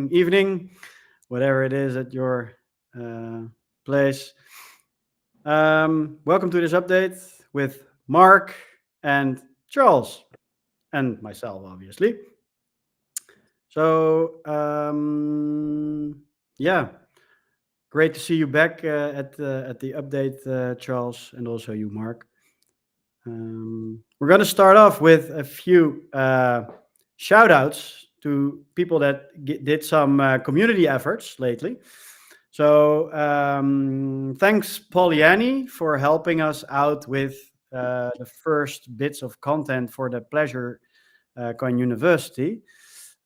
morning, evening, whatever it is at your place. Welcome to this update with Mark and Charles and myself, obviously. So, yeah, great to see you back at the update, Charles, and also you, Mark. We're going to start off with a few shout outs to people that did some community efforts lately. So thanks, Poliani, for helping us out with the first bits of content for the Pleasure Coin University.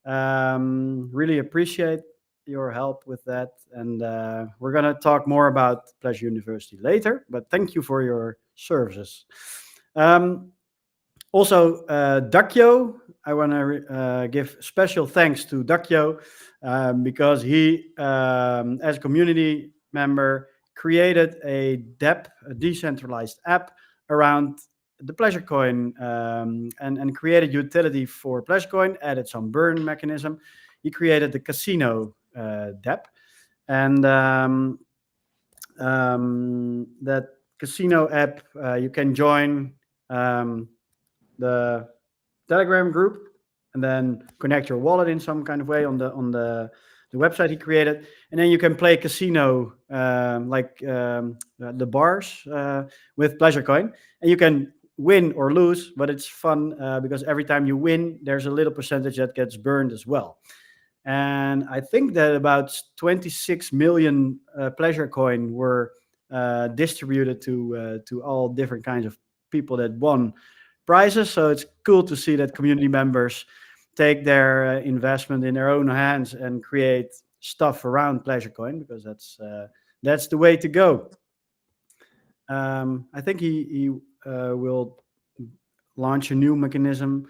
Really appreciate your help with that. And we're going to talk more about Pleasure University later, but thank you for your services. Also, Dakyo, I want to give special thanks to Dakyo because he, as a community member, created a DApp, a decentralized app around the Pleasure Coin and created utility for Pleasure Coin, added some burn mechanism. He created the casino DApp, and that casino app you can join the Telegram group and then connect your wallet in some kind of way on the website he created, and then you can play casino like the bars with Pleasure Coin, and you can win or lose, but it's fun because every time you win, there's a little percentage that gets burned as well. And I think that about 26 million Pleasure Coin were distributed to all different kinds of people that won prizes. So it's cool to see that community members take their investment in their own hands and create stuff around Pleasure Coin, because that's the way to go. I think he will launch a new mechanism,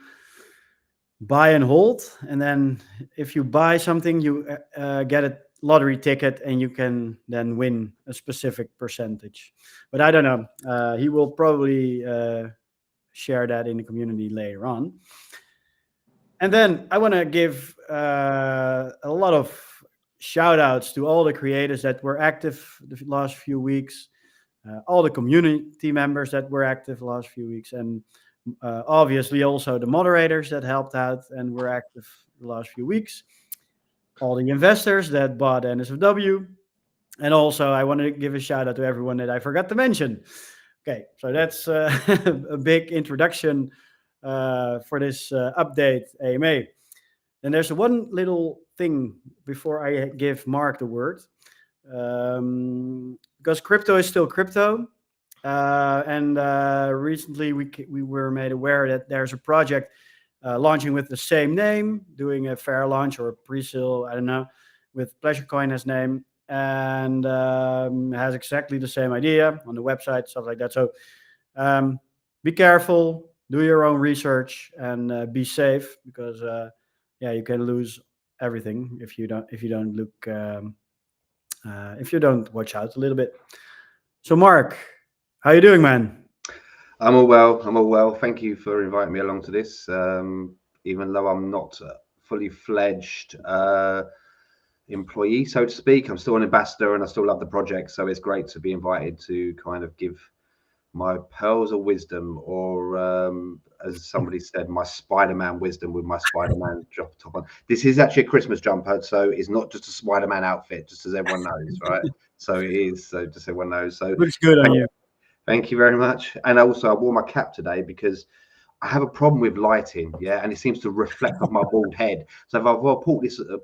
buy and hold, and then if you buy something, you get a lottery ticket and you can then win a specific percentage. But I don't know. He will probably share that in the community later on. And then I want to give a lot of shout outs to all the creators that were active the last few weeks, all the community members that were active the last few weeks, and obviously also the moderators that helped out and were active the last few weeks, all the investors that bought NSFW, and also I want to give a shout out to everyone that I forgot to mention. Okay, so that's a big introduction for this update, AMA. And there's one little thing before I give Mark the word, because crypto is still crypto. And recently we were made aware that there's a project launching with the same name, doing a fair launch or a pre-sale, I don't know, with Pleasure Coin as name, and has exactly the same idea on the website, stuff like that. So be careful, do your own research, and be safe, because you can lose everything if you don't look if you don't watch out a little bit. So Mark, how you doing, man? I'm all well. Thank you for inviting me along to this. Even though I'm not fully fledged employee, so to speak, I'm still an ambassador and I still love the project. So it's great to be invited to kind of give my pearls of wisdom, or as somebody said, my Spider-Man wisdom with my Spider-Man top on. This is actually a Christmas jumper, so it's not just a Spider-Man outfit, just as everyone knows, right? So it is, so just everyone knows. So looks good on you. Thank you very much. And also I wore my cap today because I have a problem with lighting, and it seems to reflect off my bald head. So if I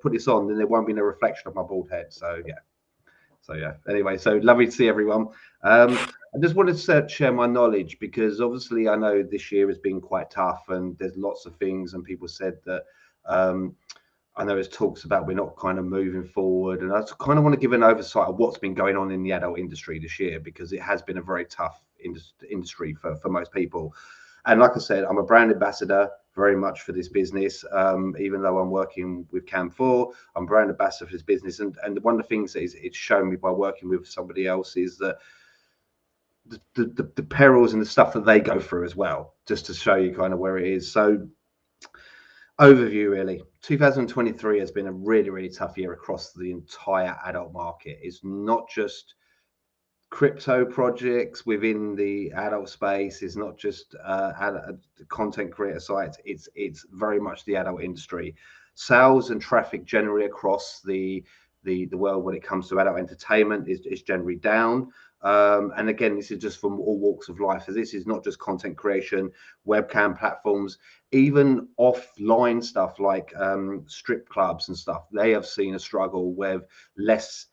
put this on, then there won't be no reflection of my bald head. So yeah. Anyway, so lovely to see everyone. I just wanted to share my knowledge, because obviously I know this year has been quite tough and there's lots of things, and people said that I know there's talks about we're not kind of moving forward, and I just kind of want to give an oversight of what's been going on in the adult industry this year, because it has been a very tough industry for most people. And like I said, I'm a brand ambassador very much for this business. Even though I'm working with Cam4, I'm brand ambassador for this business. And one of the things that it's shown me by working with somebody else is that the perils and the stuff that they go through as well, just to show you kind of where it is. So Overview, really. 2023 has been a really, really tough year across the entire adult market. It's not just crypto projects within the adult space. It's not just content creator sites. It's very much the adult industry. Sales and traffic generally across the world when it comes to adult entertainment is generally down. And again, this is just from all walks of life. So this is not just content creation, webcam platforms, even offline stuff like strip clubs and stuff. They have seen a struggle with less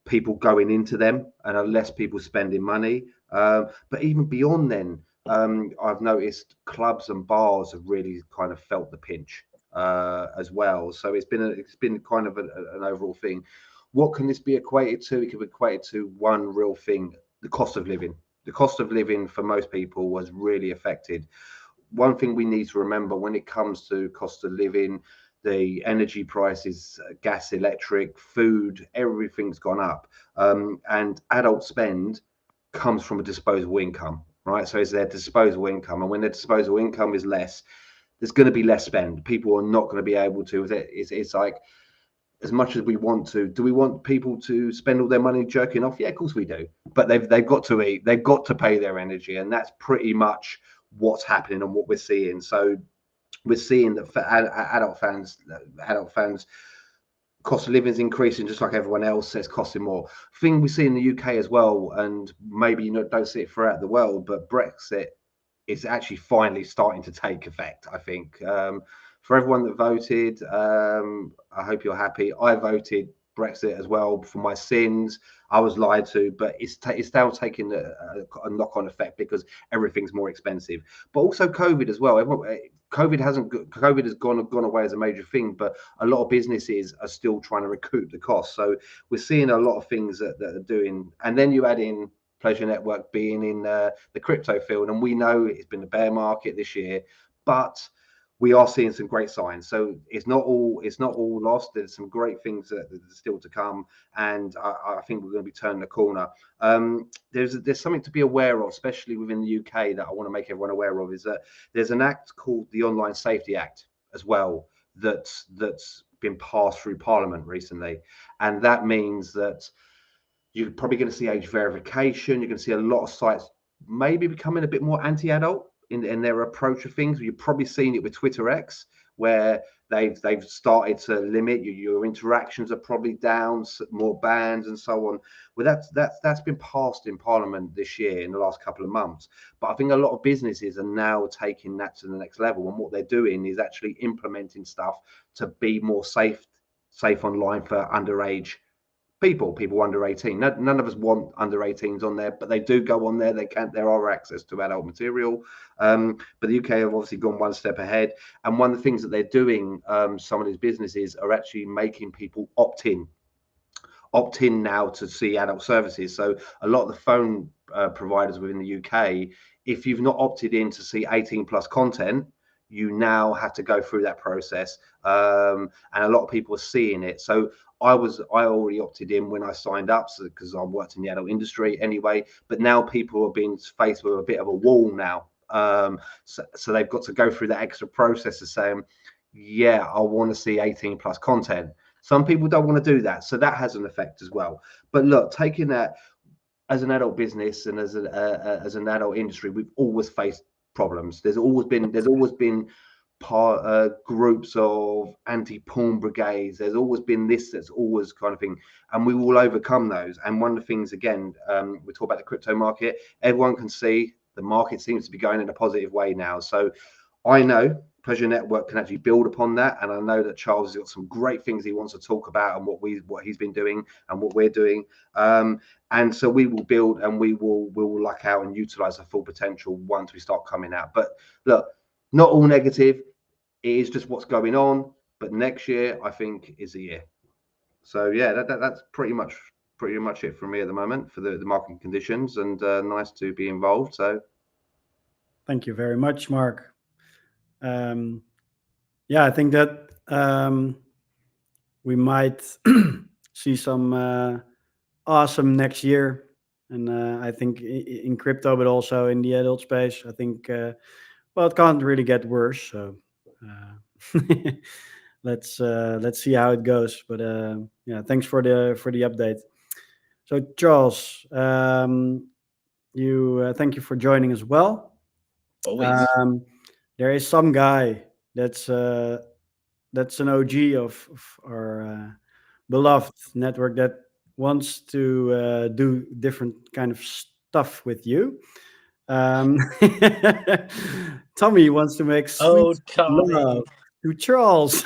people going into them and less people spending money. But even beyond then, I've noticed clubs and bars have really kind of felt the pinch as well. So it's been kind of an overall thing. What can this be equated to? It can be equated to one real thing: the cost of living. The cost of living for most people was really affected. One thing we need to remember when it comes to cost of living, the energy prices, gas, electric, food, everything's gone up. And adult spend comes from a disposable income, right? So it's their disposable income. And when their disposable income is less, there's going to be less spend. People are not going to be able to. It's like, as much as we want to, do we want people to spend all their money jerking off? Yeah, of course we do. But they've got to eat, they've got to pay their energy, and that's pretty much what's happening and what we're seeing. So we're seeing that for adult fans, cost of living is increasing just like everyone else. It's costing more. Thing we see in the UK as well, and maybe don't see it throughout the world, but Brexit is actually finally starting to take effect, I think. For everyone that voted, I hope you're happy. I voted Brexit as well for my sins. I was lied to, but it's now taking a knock-on effect because everything's more expensive. But also COVID as well. COVID has gone away as a major thing, but a lot of businesses are still trying to recoup the cost. So we're seeing a lot of things that are doing, and then you add in Pleasure Network being in the crypto field, and we know it's been a bear market this year, but we are seeing some great signs. So it's not all lost. There's some great things that are still to come, and I think we're going to be turning the corner. There's something to be aware of, especially within the UK, that I want to make everyone aware of, is that there's an act called the Online Safety Act as well that's been passed through Parliament recently, and that means that you're probably going to see age verification. You're going to see a lot of sites maybe becoming a bit more anti-adult in their approach of things. You've probably seen it with Twitter X, where they've started to limit your interactions are probably down, more bans and so on. Well, that's been passed in Parliament this year in the last couple of months. But I think a lot of businesses are now taking that to the next level, and what they're doing is actually implementing stuff to be more safe online for underage people under 18. None of us want under 18s on there, but they do go on there. There are access to adult material. But the UK have obviously gone one step ahead, and one of the things that they're doing, some of these businesses are actually making people opt in now to see adult services. So a lot of the phone providers within the UK, if you've not opted in to see 18 plus content, you now have to go through that process, and a lot of people are seeing it. So I already opted in when I signed up, because I worked in the adult industry anyway. But now people are being faced with a bit of a wall now, so they've got to go through that extra process of saying, yeah, I want to see 18 plus content. Some people don't want to do that, so that has an effect as well. But look, taking that as an adult business and as an adult industry, we've always faced problems. There's always been groups of anti-porn brigades. There's always been this. That's always kind of thing, and we will overcome those. And one of the things, again, we talk about the crypto market. Everyone can see the market seems to be going in a positive way now. So I know Pleasure Network can actually build upon that, and I know that Charles has got some great things he wants to talk about and what he's been doing and what we're doing. And so we will build, and we will luck out and utilize the full potential once we start coming out. But look, not all negative. It is just what's going on. But next year, I think, is the year. So yeah, that's pretty much it from me at the moment for the market conditions, and nice to be involved. So Thank you very much, Mark. Yeah, I think that we might see some awesome next year. And I think in crypto, but also in the adult space, I think, well, it can't really get worse. So Let's see how it goes. But yeah, thanks for the update. So Charles, you thank you for joining as well. Always. Um, there is some guy that's uh, that's an OG of our beloved network that wants to do different kind of stuff with you. Um, Tommy wants to make sweet Oh, love Tommy. to Charles.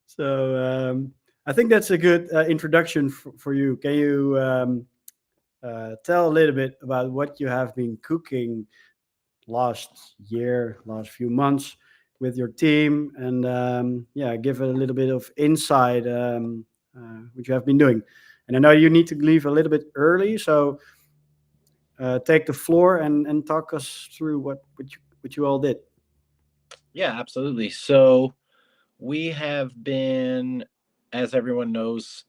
So I think that's a good introduction for you. Can you tell a little bit about what you have been cooking last year, last few months with your team, and yeah, give a little bit of insight what you have been doing. And I know you need to leave a little bit early, so take the floor and talk us through what you all did. Yeah, absolutely. So we have been, as everyone knows,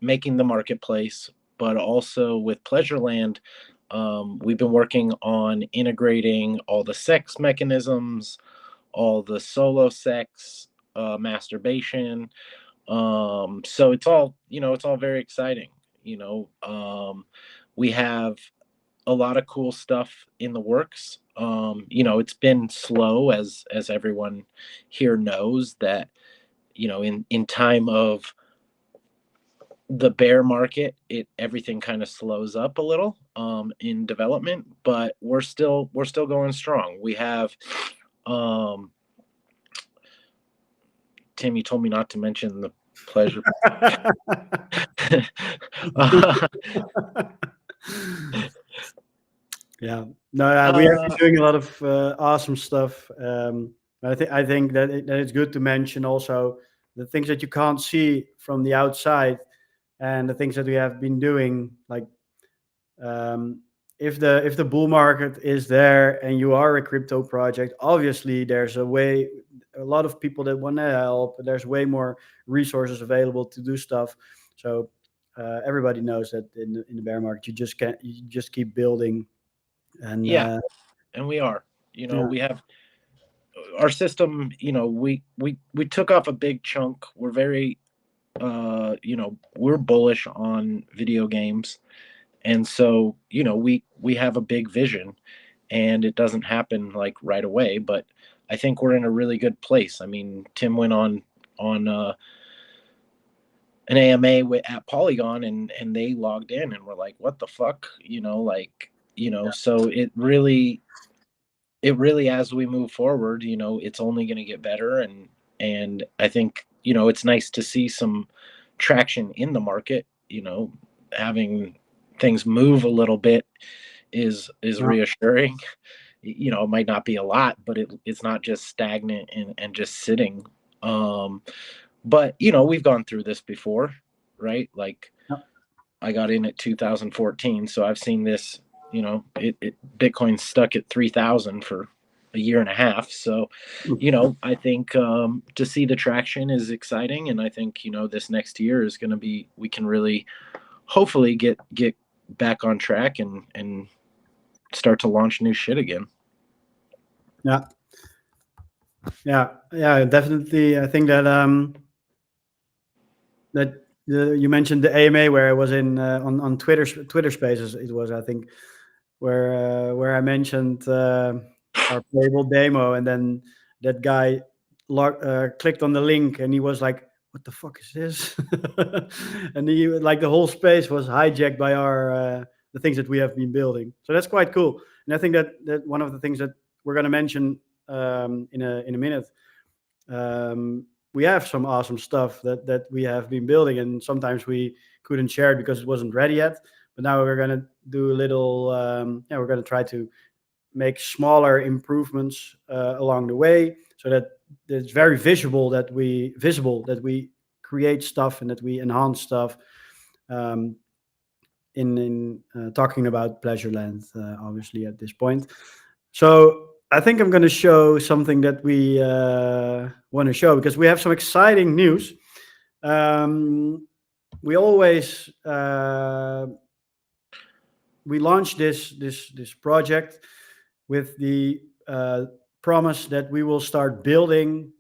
making the marketplace, but also with Pleasureland, we've been working on integrating all the sex mechanisms, all the solo sex, masturbation. So it's all, it's all very exciting. We have a lot of cool stuff in the works. It's been slow, as everyone here knows, that in time of the bear market, it everything kind of slows up a little in development, but we're still going strong. We have um Tim, you told me not to mention the pleasure. Yeah, no, we have been uh, doing a lot of awesome stuff. I think that that it's good to mention also the things that you can't see from the outside, and the things that we have been doing. Like um, if the bull market is there and you are a crypto project, obviously there's a lot of people that want to help. There's way more resources available to do stuff. So everybody knows that in the bear market, you just keep building and yeah, and we are. yeah. We have our system. We took off a big chunk. We're very we're bullish on video games, and so we have a big vision, and it doesn't happen like right away, but I think we're in a really good place. I mean, Tim went on an AMA at Polygon, and they logged in and were like, what the fuck, so it really, as we move forward, it's only going to get better. And I think, it's nice to see some traction in the market. Having things move a little bit is Yeah. reassuring. It might not be a lot, but it's not just stagnant and just sitting. But we've gone through this before, right? Like, Yeah. I got in at 2014, so I've seen this. Bitcoin's stuck at 3,000 for a year and a half. So, I think to see the traction is exciting, and I think this next year is going to be, we can really hopefully get back on track and start to launch new shit again. Yeah, yeah, definitely. I think that you mentioned the AMA where I was in on Twitter Spaces. It was, I think, where I mentioned our playable demo, and then that guy clicked on the link, and he was like, "What the fuck is this?" And he like the whole space was hijacked by our the things that we have been building. So that's quite cool. And I think that one of the things that we're going to mention in a minute. We have some awesome stuff that we have been building, and sometimes we couldn't share it because it wasn't ready yet. But now we're gonna do a little. Yeah, we're gonna try to make smaller improvements along the way, so that it's very visible that we create stuff and that we enhance stuff. Um, in talking about Pleasureland, obviously at this point. So I think I'm going to show something that we want to show because we have some exciting news. We always we launched this project with the promise that we will start building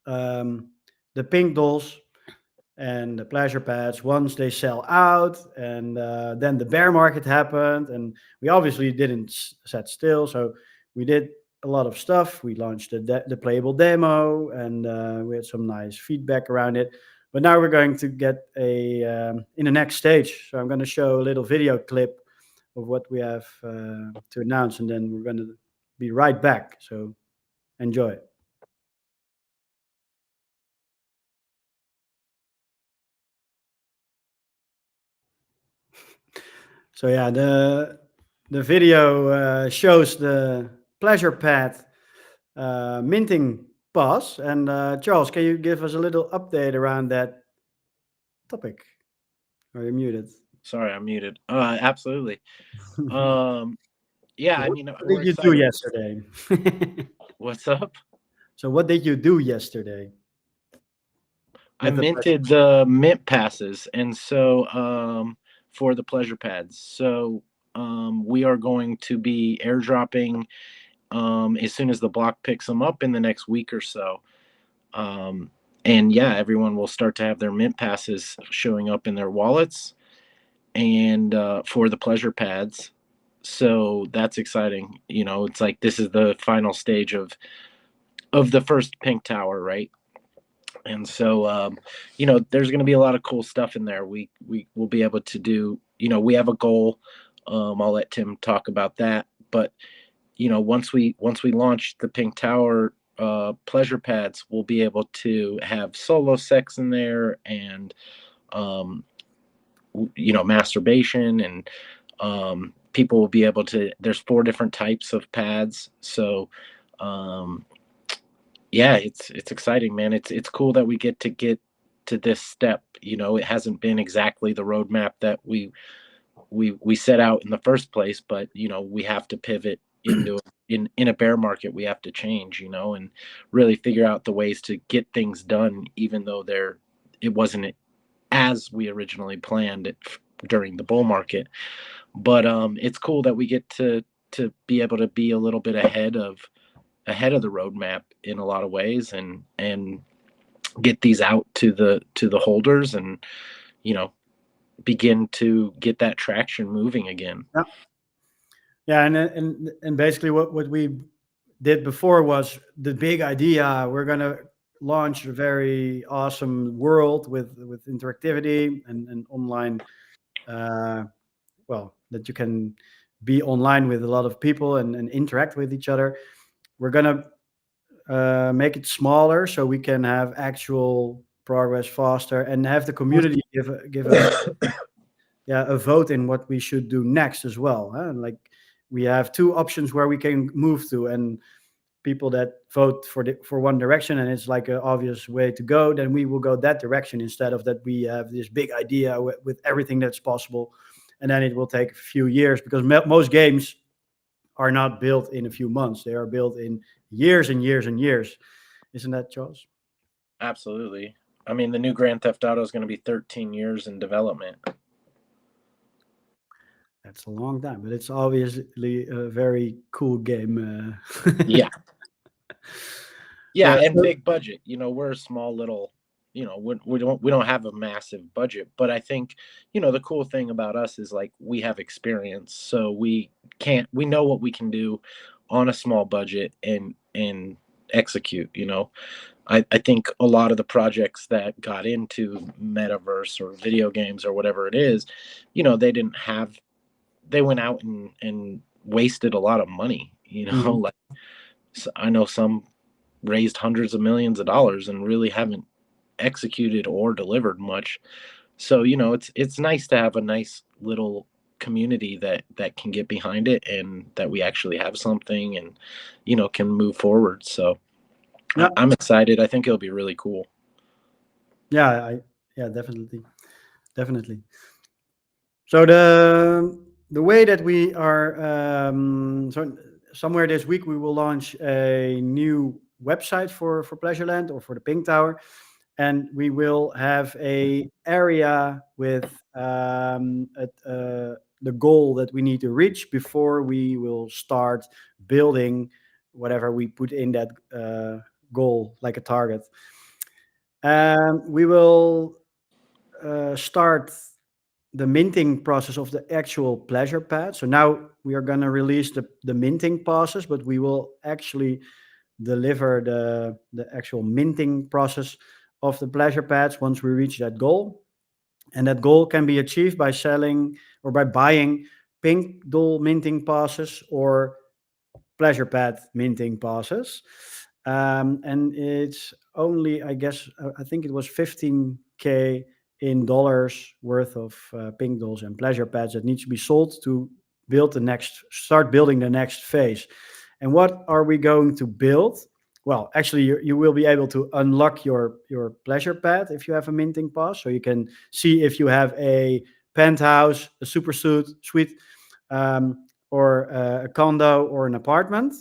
um, the pink dolls and the pleasure pads once they sell out. And then the bear market happened, and we obviously didn't sit still. So we did a lot of stuff. We launched the playable demo, and we had some nice feedback around it. But now we're going to get in the next stage. So I'm going to show a little video clip of what we have to announce, and then we're going to be right back. So enjoy. So yeah, the video shows the pleasure pad minting pass. And Charles, can you give us a little update around that topic? Are you muted? Sorry, I'm muted. Absolutely. Yeah, I What mean, what we're did you do excited. yesterday? What's up? So what did you do yesterday I with the pleasure? minted the mint passes, and so for the pleasure pads. So we are going to be airdropping as soon as the block picks them up in the next week or so. Um, and yeah, everyone will start to have their mint passes showing up in their wallets, and for the pleasure pads. So that's exciting. You know, it's like this is the final stage of the first pink tower, right? And so you know, there's going to be a lot of cool stuff in there. We will be able to do, you know, we have a goal. I'll let Tim talk about that, but you know, once we launch the pink tower pleasure pads, we'll be able to have solo sex in there, and um you know, masturbation, and people will be able to, there's 4 different types of pads. So um yeah, it's exciting, man. It's cool that we get to this step. You know, it hasn't been exactly the roadmap that we set out in the first place, but you know, we have to pivot into in a bear market. We have to change, you know, and really figure out the ways to get things done, even though it wasn't as we originally planned it during the bull market. But it's cool that we get to be able to be a little bit ahead of the roadmap in a lot of ways, and get these out to the holders, and you know, begin to get that traction moving again. Yeah, yeah, and basically what we did before was the big idea. We're gonna launch a very awesome world with interactivity and online. Uh, well, that you can be online with a lot of people and interact with each other. We're gonna make it smaller so we can have actual progress faster and have the community give us yeah a vote in what we should do next as well. Huh? Like we have two options where we can move to, and people that vote for one direction and it's like an obvious way to go, then we will go that direction instead of that we have this big idea with everything that's possible, and then it will take a few years because most games are not built in a few months. They are built in years and years and years. Isn't that, Charles? Absolutely. I mean, the new Grand Theft Auto is going to be 13 years in development. That's a long time, but it's obviously a very cool game. Yeah. Yeah, Yeah. and big budget. You know, we're a small little, you know, we don't have a massive budget, but I think, you know, the cool thing about us is like we have experience, so we know what we can do on a small budget and execute, you know. I think a lot of the projects that got into metaverse or video games or whatever it is, you know, they went out and wasted a lot of money, you know. Mhm. Like, I know some raised hundreds of millions of dollars and really haven't executed or delivered much. So, you know, it's nice to have a nice little community that can get behind it, and that we actually have something, and you know, can move forward. So Yeah, I'm excited. I think it'll be really cool. yeah, yeah, definitely, definitely. So the way that we are, so somewhere this week we will launch a new website for Pleasureland or for the Pink Tower, and we will have a area with the goal that we need to reach before we will start building whatever we put in that goal, like a target. We will start the minting process of the actual pleasure pad. So now we are going to release the minting process, but we will actually deliver the actual minting process of the pleasure pads once we reach that goal. And that goal can be achieved by selling or by buying pink doll minting passes or pleasure pad minting passes. And it's only, I guess, I think it was 15K in dollars worth of pink dolls and pleasure pads that needs to be sold to start building the next phase. And what are we going to build? Well, actually, you will be able to unlock your pleasure pad if you have a minting pass. So you can see if you have a penthouse, a super suite, or a condo or an apartment.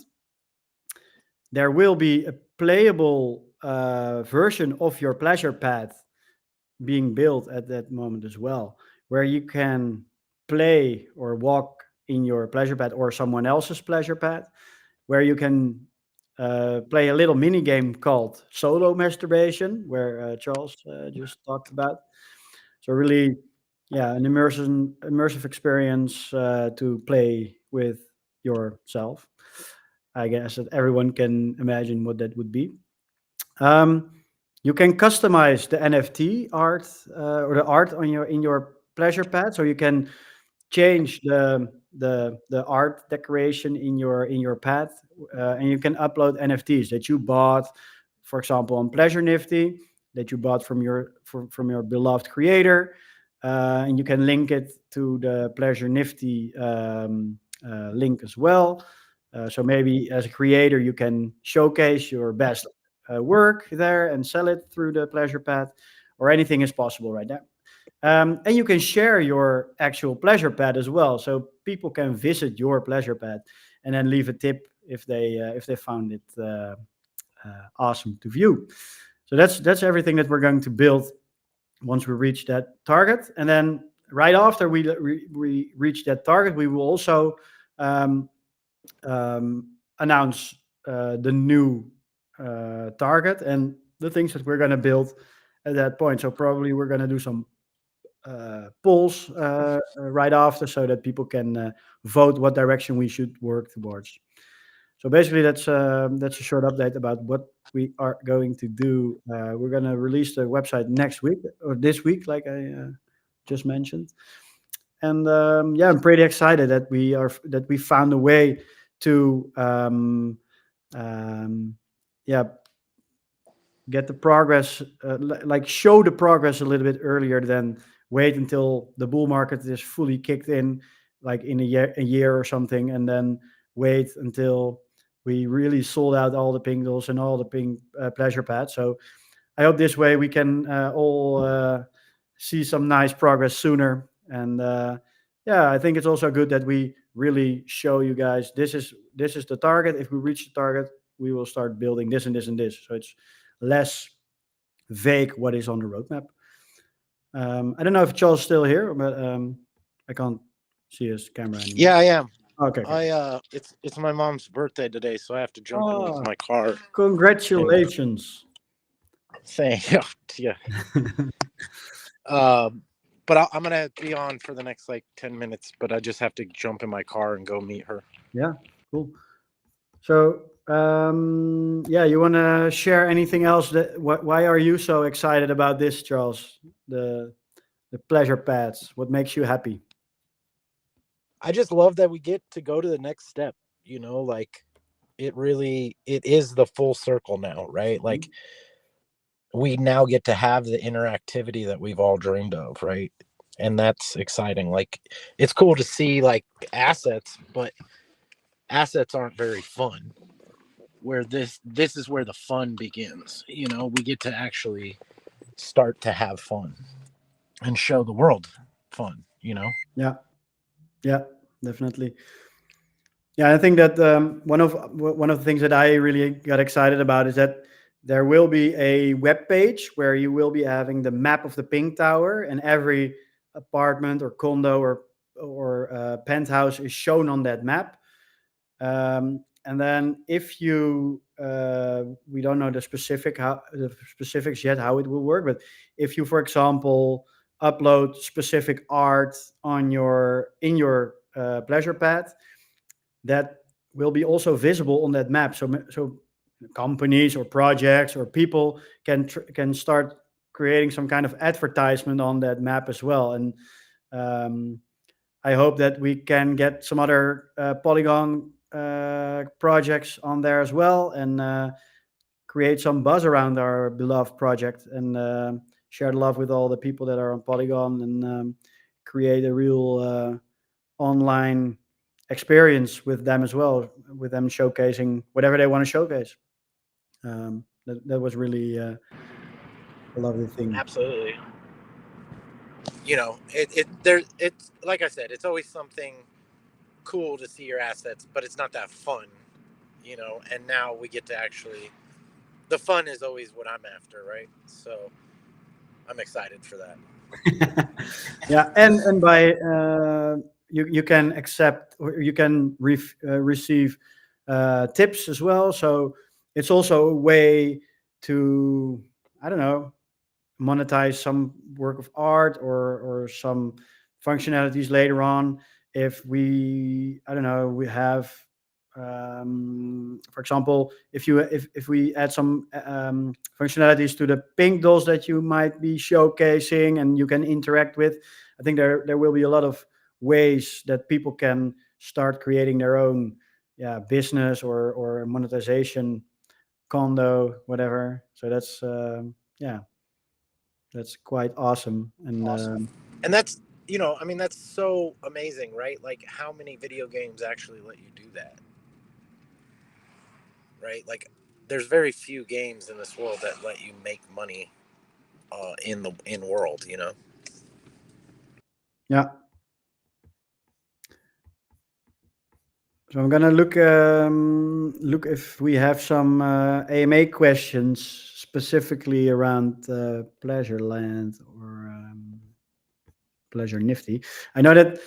There will be a playable version of your pleasure pad being built at that moment as well, where you can play or walk in your pleasure pad or someone else's pleasure pad, where you can play a little mini game called solo masturbation, where Charles just talked about. So really, yeah, an immersive experience to play with yourself. I guess that everyone can imagine what that would be. Um, you can customize the NFT art or the art on your pleasure pad, so you can change the art decoration in your pad, and you can upload NFTs that you bought, for example, on Pleasure Nifty, that you bought from your beloved creator, and you can link it to the Pleasure Nifty link as well. So maybe as a creator, you can showcase your best work there and sell it through the pleasure pad, or anything is possible right now. And you can share your actual pleasure pad as well, so people can visit your pleasure pad and then leave a tip if they found it awesome to view. So that's everything that we're going to build once we reach that target, and then right after we reach that target, we will also announce the new target and the things that we're going to build at that point. So probably we're going to do some polls right after, so that people can vote what direction we should work towards. So basically, that's a short update about what we are going to do. We're going to release the website next week or this week, like I just mentioned. And yeah, I'm pretty excited that we found a way to yeah, get the progress, like show the progress a little bit earlier than wait until the bull market is fully kicked in, like in a year or something, and then wait until we really sold out all the pink dolls and all the pink pleasure pads. So I hope this way we can all see some nice progress sooner. And yeah, I think it's also good that we really show you guys this is the target. If we reach the target, we will start building this and this and this. So it's less vague what is on the roadmap. I don't know if Charles is still here, but I can't see his camera anymore. Yeah, I am. Okay. It's my mom's birthday today, so I have to jump into Oh, my car. congratulations. Thank you. Yeah. But I'm gonna be on for the next like 10 minutes, but I just have to jump in my car and go meet her. Yeah, cool. So yeah, you want to share anything else? Why are you so excited about this, Charles? The pleasure pads. What makes you happy? I just love that we get to go to the next step. You know, like it is the full circle now, right? Like we now get to have the interactivity that we've all dreamed of, right? And that's exciting. Like it's cool to see like assets, but assets aren't very fun. Where this is where the fun begins. You know, we get to actually start to have fun and show the world fun, you know? Yeah, definitely. Yeah, I think that one of the things that I really got excited about is that there will be a web page where you will be having the map of the pink tower, and every apartment or condo or penthouse is shown on that map. And then if you, we don't know the specifics yet how it will work, but if you, for example, upload specific art on in your pleasure path, that will be also visible on that map. So companies or projects or people can start creating some kind of advertisement on that map as well. And I hope that we can get some other Polygon projects on there as well, and create some buzz around our beloved project, and share the love with all the people that are on Polygon, and create a real online experience with them as well, with them showcasing whatever they want to showcase. That was really a lovely thing. Absolutely. You know, it's like I said, it's always something cool to see your assets, but it's not that fun, you know. And now we get to actually, the fun is always what I'm after, right? So I'm excited for that. Yeah, and by you can accept, or you can receive tips as well. So it's also a way to, I don't know, monetize some work of art, or some functionalities later on. If we, I don't know, we have, for example, if we add some functionalities to the pink dolls that you might be showcasing and you can interact with, I think there will be a lot of ways that people can start creating their own, yeah, business, or monetization, condo, whatever. So that's yeah, that's quite awesome. And Awesome. And that's, you know, I mean, that's so amazing, right? Like, how many video games actually let you do that, right? Like, there's very few games in this world that let you make money in world, you know. yeah, so I'm gonna look if we have some AMA questions specifically around Pleasure Land, or Pleasure Nifty. I know that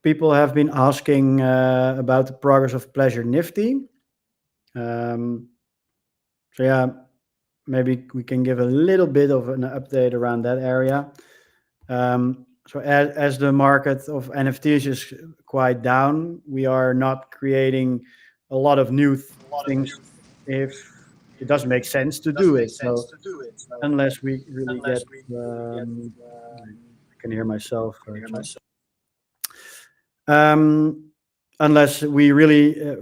people have been asking about the progress of Pleasure Nifty. So yeah, maybe we can give a little bit of an update around that area. So as the market of NFTs is quite down, we are not creating a lot of new things if it doesn't make sense to do it. So unless we really get, I can hear myself. Unless we really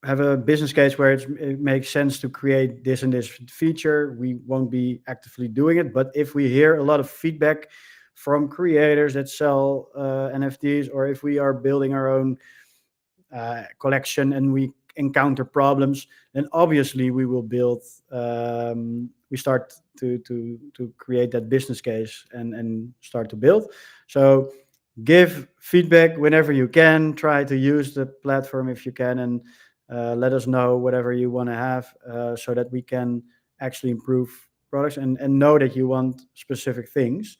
have a business case where it makes sense to create this and this feature, we won't be actively doing it. But if we hear a lot of feedback from creators that sell NFTs, or if we are building our own collection and we encounter problems, then obviously we will build. We start to create that business case, and start to build. So give feedback whenever you can. Try to use the platform if you can, and let us know whatever you want to have, so that we can actually improve products, and know that you want specific things.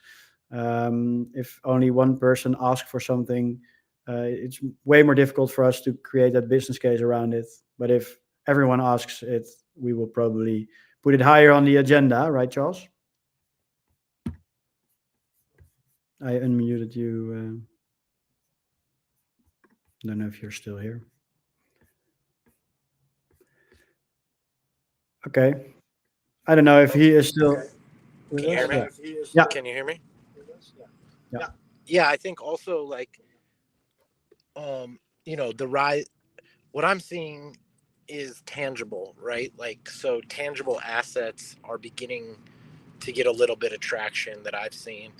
If only one person asks for something, it's way more difficult for us to create that business case around it. But if everyone asks it, we will probably put it higher on the agenda, right, Charles? I unmuted you. Don't know if you're still here. Okay. I don't know if he is still with Can you us. hear me? Yeah. Can you hear me? Yeah. Yeah, I think also, like, you know, the rise, what I'm seeing is tangible, right? Like, so tangible assets are beginning to get a little bit of traction that I've seen.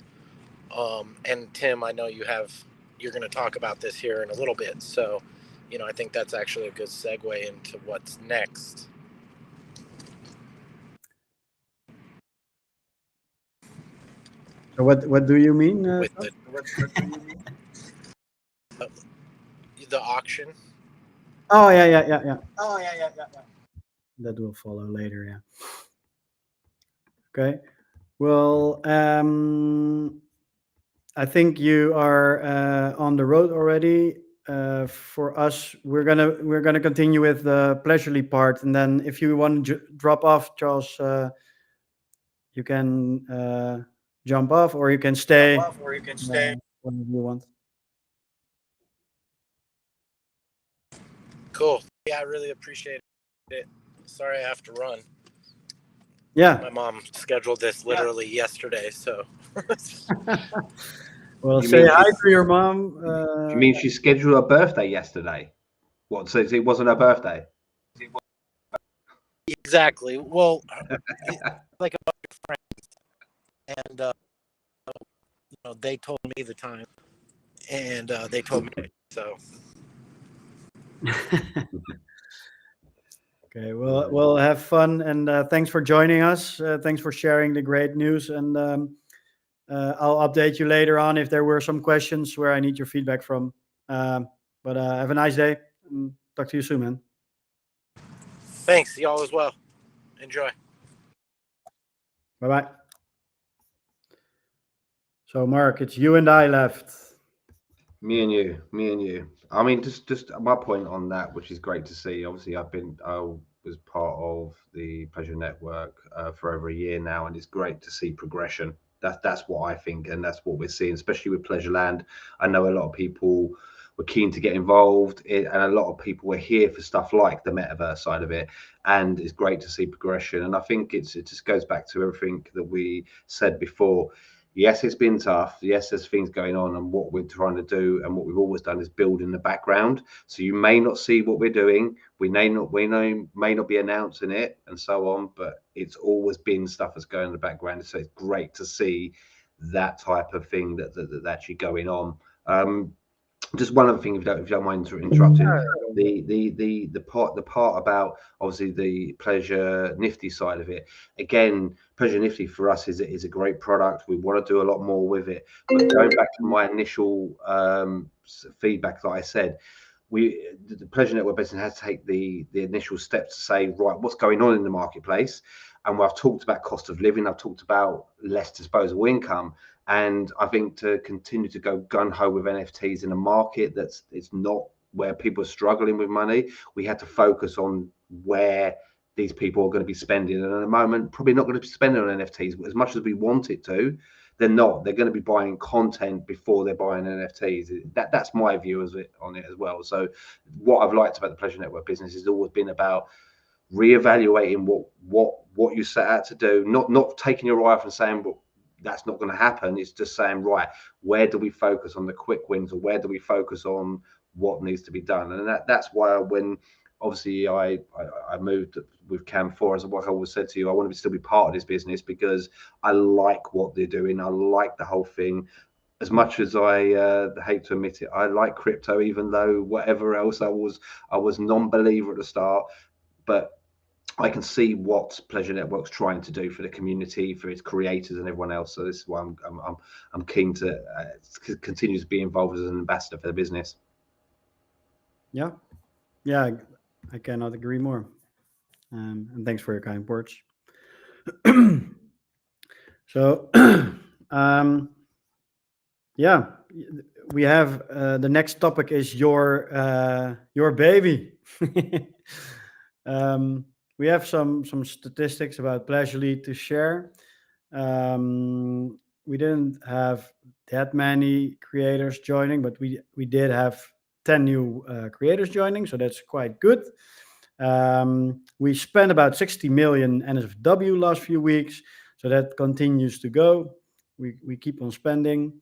And Tim, I know you're going to talk about this here in a little bit. So, you know, I think that's actually a good segue into what's next. So what do you mean? With the auction. Oh yeah. That will follow later. Yeah. Okay. Well, I think you are on the road already. for us, we're gonna continue with the Pleasurely part, and then if you want to drop off, Charles, you can jump off, or you can stay whenever you want. Cool. Yeah, I really appreciate it. Sorry I have to run. Yeah. My mom scheduled this literally yesterday, so. Well, You say mean hi she's- to your mom. You mean she scheduled her birthday yesterday? What? So it wasn't her birthday? Exactly. Well, it's like a bunch of friends, and they told me the time, and they told me so. Okay, well, we'll have fun, and thanks for joining us. Thanks for sharing the great news, and I'll update you later on if there were some questions where I need your feedback from. But have a nice day, and talk to you soon, man. Thanks, y'all as well. Enjoy. Bye-bye. So, Mark, it's you and I left. Me and you. I mean, just my point on that, which is great to see. Obviously, I was part of the Pleasure Network for over a year now, and it's great to see progression. That's what I think, and that's what we're seeing, especially with Pleasureland. I know a lot of people were keen to get involved, and a lot of people were here for stuff like the metaverse side of it, and it's great to see progression. And I think it just goes back to everything that we said before. Yes, it's been tough. Yes, there's things going on, and what we're trying to do and what we've always done is build in the background. So you may not see what we're doing. We may not be announcing it and so on, but it's always been stuff that's going in the background. So it's great to see that type of thing that's actually going on. Just one other thing, if you don't mind interrupting, the part about obviously the Pleasure Nifty side of it. Again, Pleasure Nifty for us is a great product. We want to do a lot more with it. But going back to my initial feedback that I said, the Pleasure Network business has to take the initial steps to say, right, what's going on in the marketplace. And I've talked about cost of living. I've talked about less disposable income. And I think to continue to go gun ho with NFTs in a market it's not where people are struggling with money, we had to focus on where these people are going to be spending. And at the moment, probably not going to be spending on NFTs as much as we want it to. They're not. They're going to be buying content before they're buying NFTs. That's my view on it as well. So what I've liked about the Pleasure Network business has always been about reevaluating what you set out to do, not taking your eye off and saying, well, that's not going to happen. It's just saying, right, where do we focus on the quick wins, or where do we focus on what needs to be done? And that's why when obviously I moved with Cam4, as I always said to you, I want to still be part of this business because I like what they're doing. I like the whole thing. As much as I hate to admit it, I like crypto, even though whatever else I was non-believer at the start. But I can see what Pleasure Network's trying to do for the community, for its creators and everyone else. So this is why I'm keen to continue to be involved as an ambassador for the business. Yeah, I cannot agree more. And thanks for your kind words. So, yeah, we have the next topic is your baby. We have some statistics about Pleasurely to share. We didn't have that many creators joining, but we did have 10 new creators joining, so that's quite good. We spent about 60 million NSFW last few weeks, so that continues to go. We keep on spending.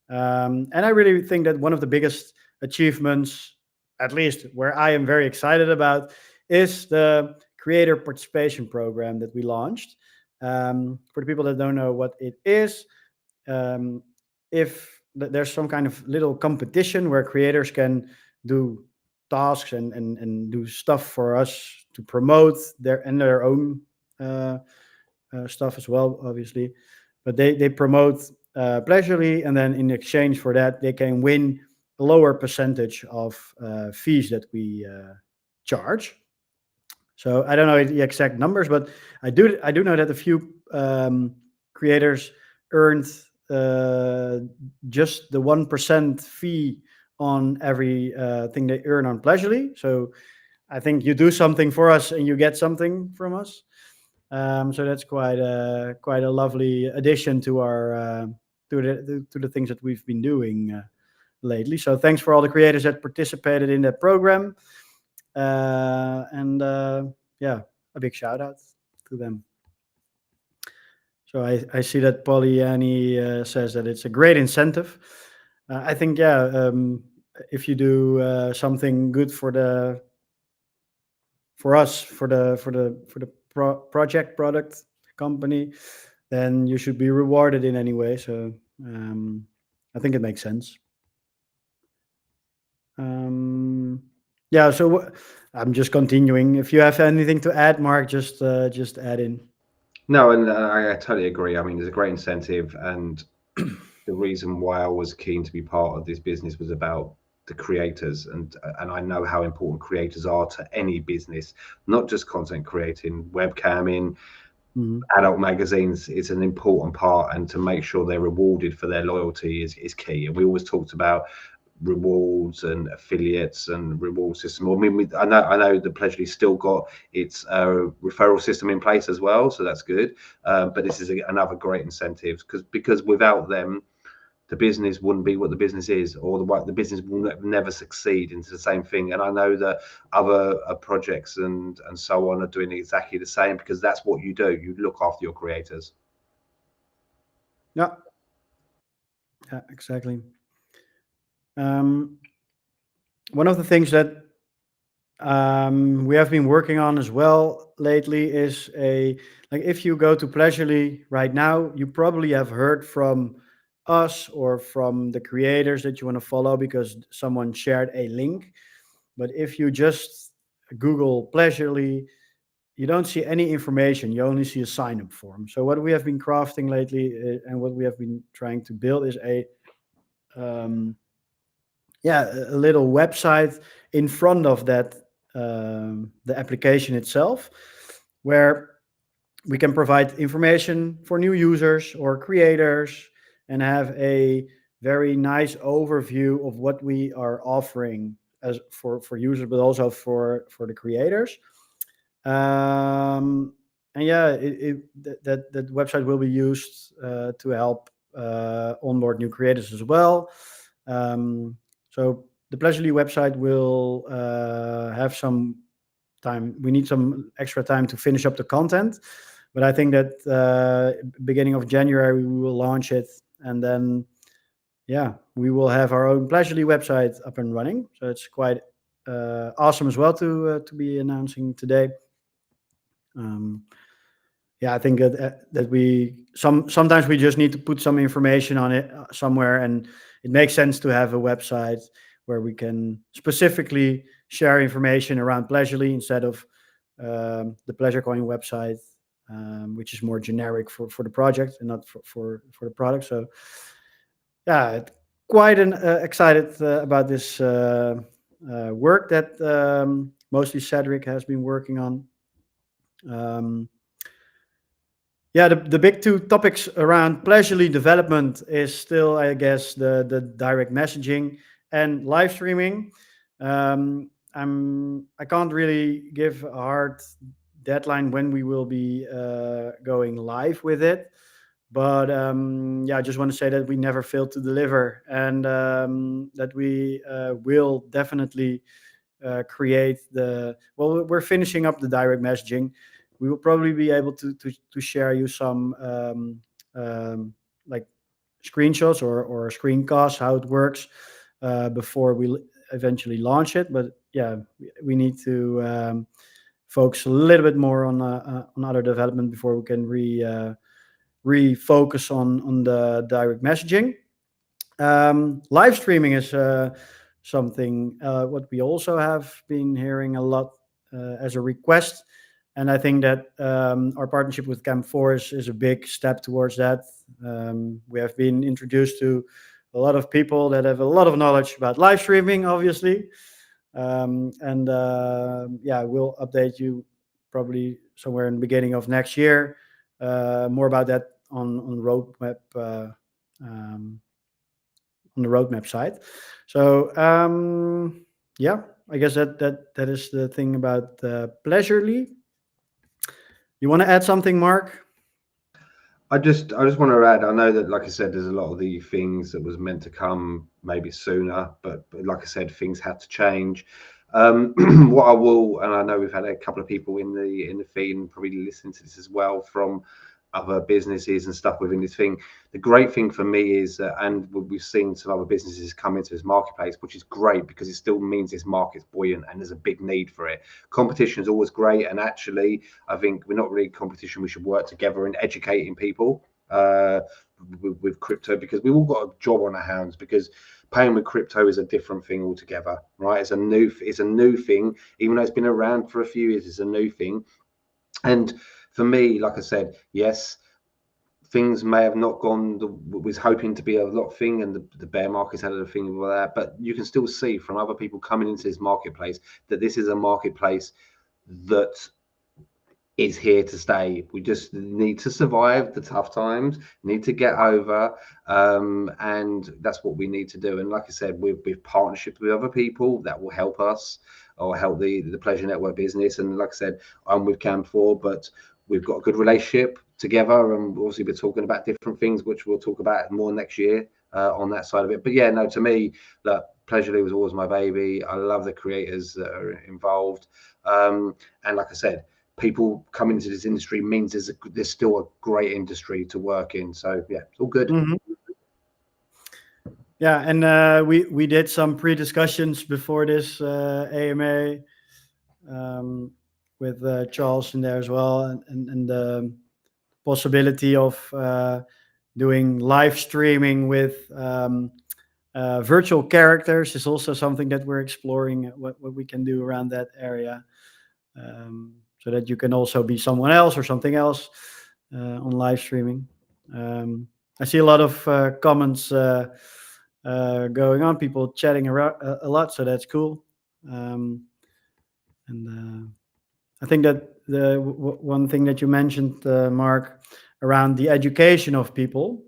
And I really think that one of the biggest achievements, at least where I am very excited about, is the creator participation program that we launched. For the people that don't know what it is, if there's some kind of little competition where creators can do tasks and do stuff for us to promote their own stuff as well, obviously. But they promote Pleasurely, and then in exchange for that, they can win a lower percentage of fees that we charge. So I don't know the exact numbers, but I do know that a few creators earned just the 1% fee on every thing they earn on Pleasurely. So I think you do something for us and you get something from us. So that's quite a lovely addition to our to the things that we've been doing lately. So thanks for all the creators that participated in that program, and yeah, a big shout out to them. So I see that Polyani says that it's a great incentive. I think, yeah, if you do something good for us, for the project product company, then you should be rewarded in any way. So I think it makes sense. Yeah, so I'm just continuing. If you have anything to add, Mark, just add in. No, and I totally agree. I mean, there's a great incentive, and the reason why I was keen to be part of this business was about the creators, and I know how important creators are to any business, not just content creating, webcamming, adult magazines. It's an important part, and to make sure they're rewarded for their loyalty is key. And we always talked about rewards and affiliates and reward system. I mean, I know the Pleasurely still got its referral system in place as well, so that's good. But this is another great incentive, because without them, the business wouldn't be what the business is, or the business will never succeed into the same thing. And I know that other projects and so on are doing exactly the same, because that's what you do. You look after your creators. Yeah, exactly. One of the things that we have been working on as well lately is like if you go to Pleasurely right now, you probably have heard from us or from the creators that you want to follow because someone shared a link. But if you just Google Pleasurely, you don't see any information. You only see a sign up form. So what we have been crafting lately and what we have been trying to build is a little website in front of that, the application itself, where we can provide information for new users or creators and have a very nice overview of what we are offering as for users, but also for the creators. And yeah, that website will be used to help onboard new creators as well. So the Pleasurely website will have some time. We need some extra time to finish up the content, but I think that beginning of January we will launch it, and then we will have our own Pleasurely website up and running. So it's quite awesome as well to be announcing today. I think that we sometimes we just need to put some information on it somewhere, and it makes sense to have a website where we can specifically share information around Pleasurely instead of the Pleasure Coin website, which is more generic for the project and not for the product. So quite excited about this work that mostly Cedric has been working on. The big two topics around Pleasurely development is still, I guess, the direct messaging and live streaming. I can't really give a hard deadline when we will be going live with it, but I just want to say that we never fail to deliver, and that we will definitely create we're finishing up the direct messaging. We will probably be able to share you some like screenshots or screencasts how it works before we eventually launch it. But we need to focus a little bit more on other development before we can refocus on the direct messaging. Live streaming is something what we also have been hearing a lot as a request. And I think that our partnership with Camp 4 is a big step towards that. We have been introduced to a lot of people that have a lot of knowledge about live streaming, obviously. We'll update you probably somewhere in the beginning of next year. More about that on roadmap on the roadmap side. So yeah, I guess that is the thing about Pleasurely. You want to add something, Mark? I just want to add. I know that, like I said, there's a lot of the things that was meant to come maybe sooner, but like I said, things had to change. What I will, and I know we've had a couple of people in the feed and probably listening to this as well from other businesses and stuff within this thing. The great thing for me is, and we've seen some other businesses come into this marketplace, which is great because it still means this market's buoyant and there's a big need for it. Competition is always great, and actually, I think we're not really competition. We should work together in educating people with crypto, because we've all got a job on our hands. Because paying with crypto is a different thing altogether, right? It's a new thing, even though it's been around for a few years. It's a new thing, and for me, like I said, yes, things may have not gone the was hoping to be a lot thing, and the bear market's had a thing with that, but you can still see from other people coming into this marketplace that this is a marketplace that is here to stay. We just need to survive the tough times, need to get over, and that's what we need to do. And like I said, with partnerships with other people that will help us or help the Pleasure Network business. And like I said, I'm with Cam4, but we've got a good relationship together, and obviously we're talking about different things, which we'll talk about more next year on that side of it. But yeah, no, to me, look, Pleasurely was always my baby. I love the creators that are involved, and like I said, people coming into this industry means there's still a great industry to work in. So yeah, it's all good. Mm-hmm. Yeah, and we did some pre-discussions before this AMA with Charles in there as well, and the possibility of doing live streaming with virtual characters is also something that we're exploring, what we can do around that area, so that you can also be someone else or something else on live streaming. I see a lot of comments going on, people chatting around a lot, so that's cool. And I think that the one thing that you mentioned, Mark, around the education of people,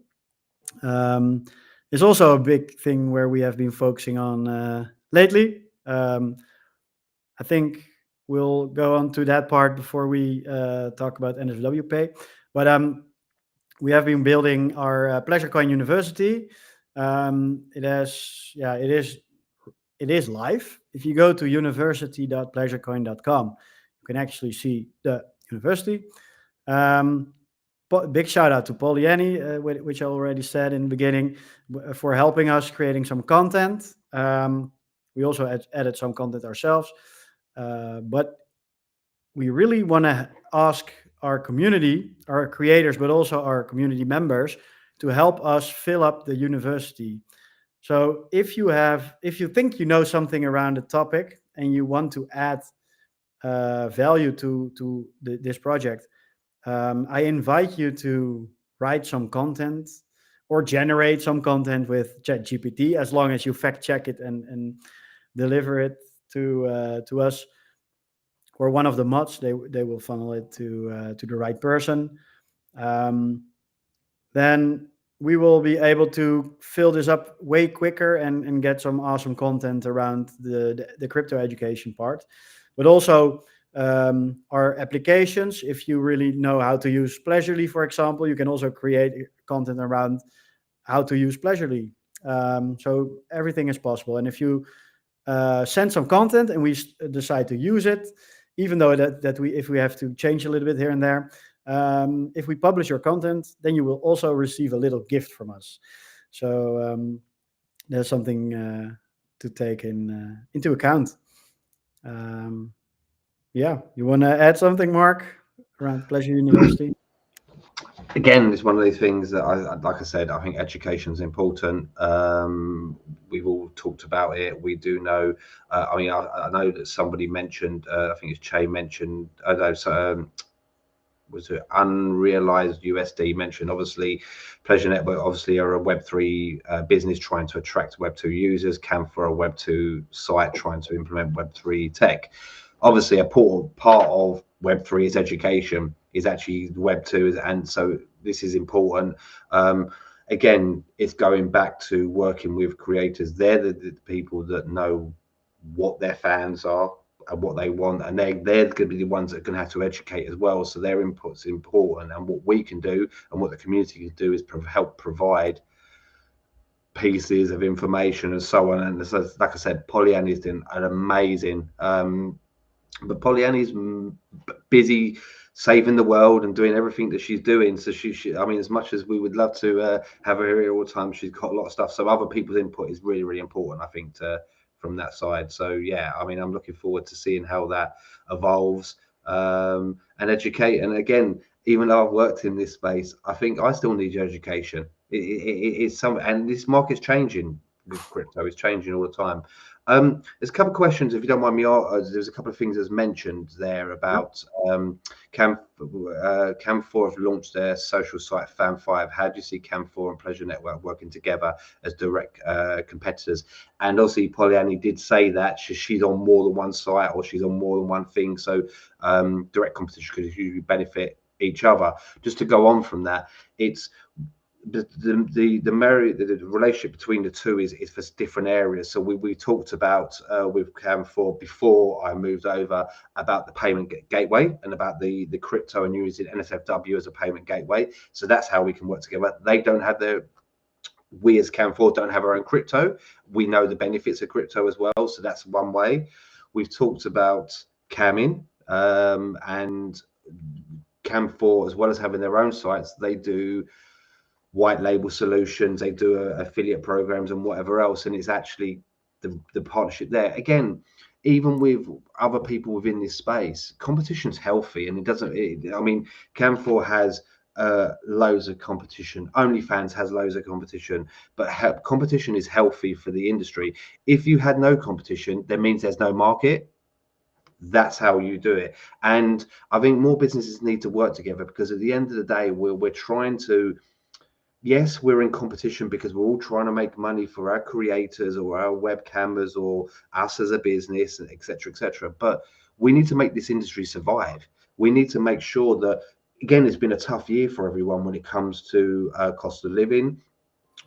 is also a big thing where we have been focusing on lately. I think we'll go on to that part before we talk about NSFW Pay. But we have been building our PleasureCoin University. It is live. If you go to university.pleasurecoin.com, you can actually see the university. Big shout out to Polyani, which I already said in the beginning, for helping us creating some content. We also added some content ourselves, but we really want to ask our community, our creators, but also our community members, to help us fill up the university. So if you think you know something around the topic and you want to add value to this project, I invite you to write some content or generate some content with ChatGPT, as long as you fact check it and deliver it to us or one of the mods. They will funnel it to the right person. Then we will be able to fill this up way quicker and get some awesome content around the crypto education part, but also our applications. If you really know how to use Pleasurely, for example, you can also create content around how to use Pleasurely. So everything is possible. And if you send some content and we decide to use it, even though if we have to change a little bit here and there, if we publish your content, then you will also receive a little gift from us. So there's something to take into account. Yeah, you want to add something, Mark, around Pleasure University? Again, it's one of these things that like I said, I think education is important. We've all talked about it. We do know. I mean, I know that somebody mentioned. I think it's Che mentioned. Was it unrealized USD mentioned? Obviously, Pleasure Network obviously are a Web3 business trying to attract Web2 users. Cam4 a Web2 site trying to implement Web3 tech. Obviously, a part of Web3 is education, is actually Web2, and so this is important. again, it's going back to working with creators. They're the people that know what their fans are and what they want, and they're going to be the ones that are going to have to educate as well. So their input's important, and what we can do and what the community can do is help provide pieces of information and so on. And so, like I said, Pollyanna's doing an amazing. But Pollyanna's busy saving the world and doing everything that she's doing. So she I mean, as much as we would love to have her here all the time, she's got a lot of stuff. So other people's input is really, really important, I think, from that side. So yeah, I mean, I'm looking forward to seeing how that evolves and educate. And again, even though I've worked in this space, I think I still need your education. It's some, and this market's changing with crypto. It's changing all the time. There's a couple of questions, if you don't mind me. There's a couple of things that's mentioned there about Cam4 have launched their social site Fan5. How do you see Cam4 and Pleasure Network working together as direct competitors? And obviously, Pollyanna did say that she's on more than one site or she's on more than one thing. So direct competition could usually benefit each other. Just to go on from that, it's the relationship between the two is for different areas. So we talked about with Cam4 before I moved over about the payment gateway and about the crypto and using NSFW as a payment gateway. So that's how we can work together. They don't have we as Cam4 don't have our own crypto. We know the benefits of crypto as well. So that's one way. We've talked about Camin and Cam4, as well as having their own sites, they do white label solutions, they do affiliate programs and whatever else, and it's actually the partnership there. Again, even with other people within this space, competition's healthy, and I mean, Cam4 has loads of competition. OnlyFans has loads of competition, but competition is healthy for the industry. If you had no competition, that means there's no market. That's how you do it. And I think more businesses need to work together, because at the end of the day, we're trying to, yes, we're in competition because we're all trying to make money for our creators or our webcammers or us as a business, etc., etc. But we need to make this industry survive. We need to make sure that, again, it's been a tough year for everyone when it comes to cost of living.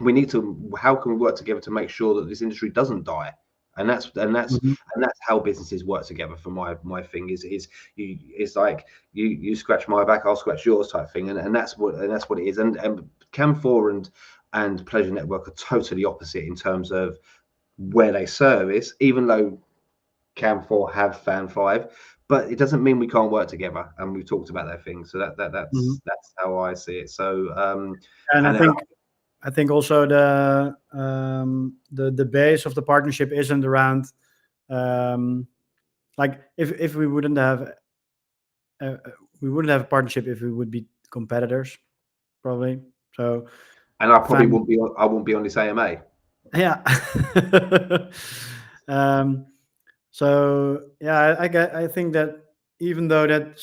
We need to, how can we work together to make sure that this industry doesn't die? And that's how businesses work together. For my thing is it's like you scratch my back, I'll scratch yours type thing, and that's what it is. And Cam4 and Pleasure Network are totally opposite in terms of where they service, even though Cam4 have Fan5, but it doesn't mean we can't work together. And we've talked about that thing. So that's how I see it. So and I think also the base of the partnership isn't around like if we wouldn't have a partnership if we would be competitors, probably. So and I probably wouldn't be on this AMA. Yeah. So yeah, I think that even though that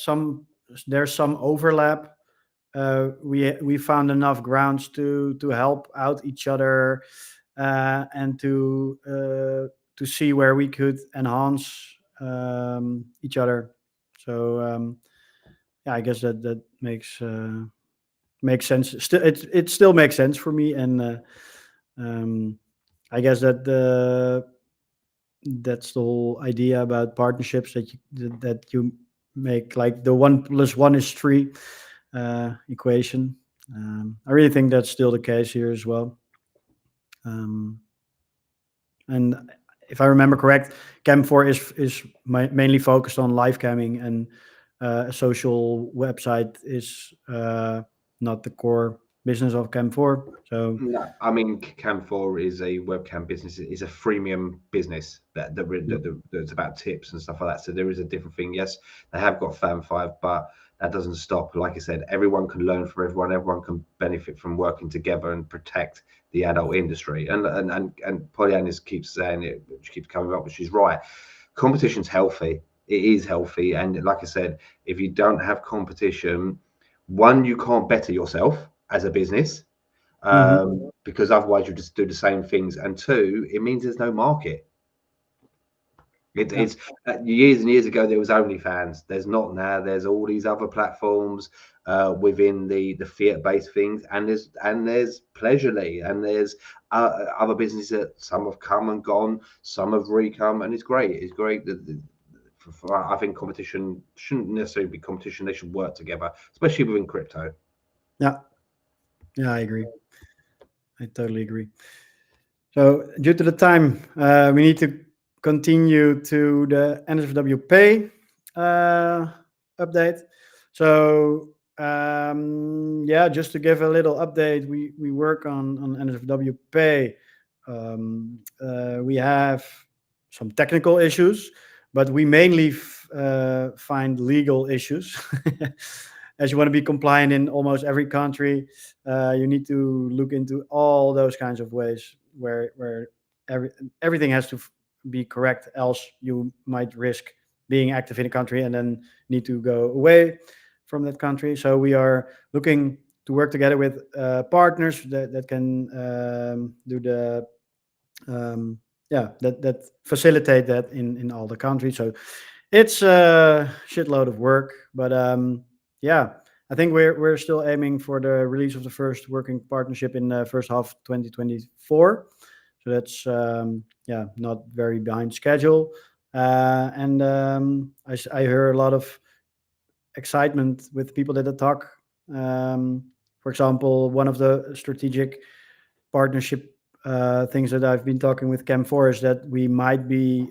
there's some overlap, we found enough grounds to help out each other and to see where we could enhance each other. So yeah, I guess that makes sense. It still makes sense for me, and I guess that's the whole idea about partnerships, that you make like the 1 + 1 = 3 equation. I really think that's still the case here as well. And if I remember correct, Cam4 is mainly focused on live camming, and a social website is not the core business of Cam4. So no, I mean, Cam4 is a webcam business. It's a freemium business that's about tips and stuff like that. So there is a different thing. Yes, they have got Fan5, but that doesn't stop. Like I said, everyone can learn from everyone. Everyone can benefit from working together and protect the adult industry. And Pollyanna keeps saying it. She keeps coming up, but she's right. Competition's healthy. It is healthy. And like I said, if you don't have competition, one, you can't better yourself as a business. Because otherwise you just do the same things, and two, it means there's no market. It's years and years ago there was OnlyFans. There's not now. There's all these other platforms. within the fiat-based things, and there's Pleasurely, and there's other businesses that some have come and gone, some have recome, and it's great. It's great that. I think competition shouldn't necessarily be competition. They should work together, especially within crypto. Yeah, yeah, I agree. I totally agree. So due to the time, we need to continue to the NSFW Pay update. So yeah, just to give a little update, we work on NSFW Pay. We have some technical issues, but we mainly find legal issues. As you want to be compliant in almost every country, you need to look into all those kinds of ways where everything has to be correct, else you might risk being active in a country and then need to go away from that country. So we are looking to work together with partners that can do the that facilitate that in all the countries. So it's a shitload of work, but yeah, I think we're still aiming for the release of the first working partnership in the first half 2024. So that's yeah, not very behind schedule. And I hear a lot of excitement with people that I talk. For example, one of the strategic partnership things that I've been talking with Cam4 is that we might be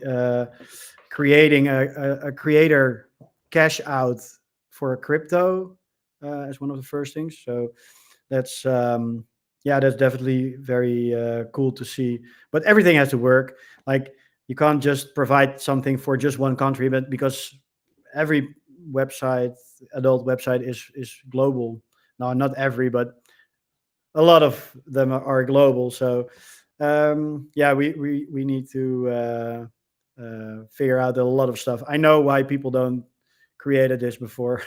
creating a creator cash out for crypto as one of the first things. So that's yeah, that's definitely very cool to see. But everything has to work. Like you can't just provide something for just one country, but because every website, adult website, is global. No, not every, but a lot of them are global. So yeah, we need to figure out a lot of stuff. I know why people don't created this before.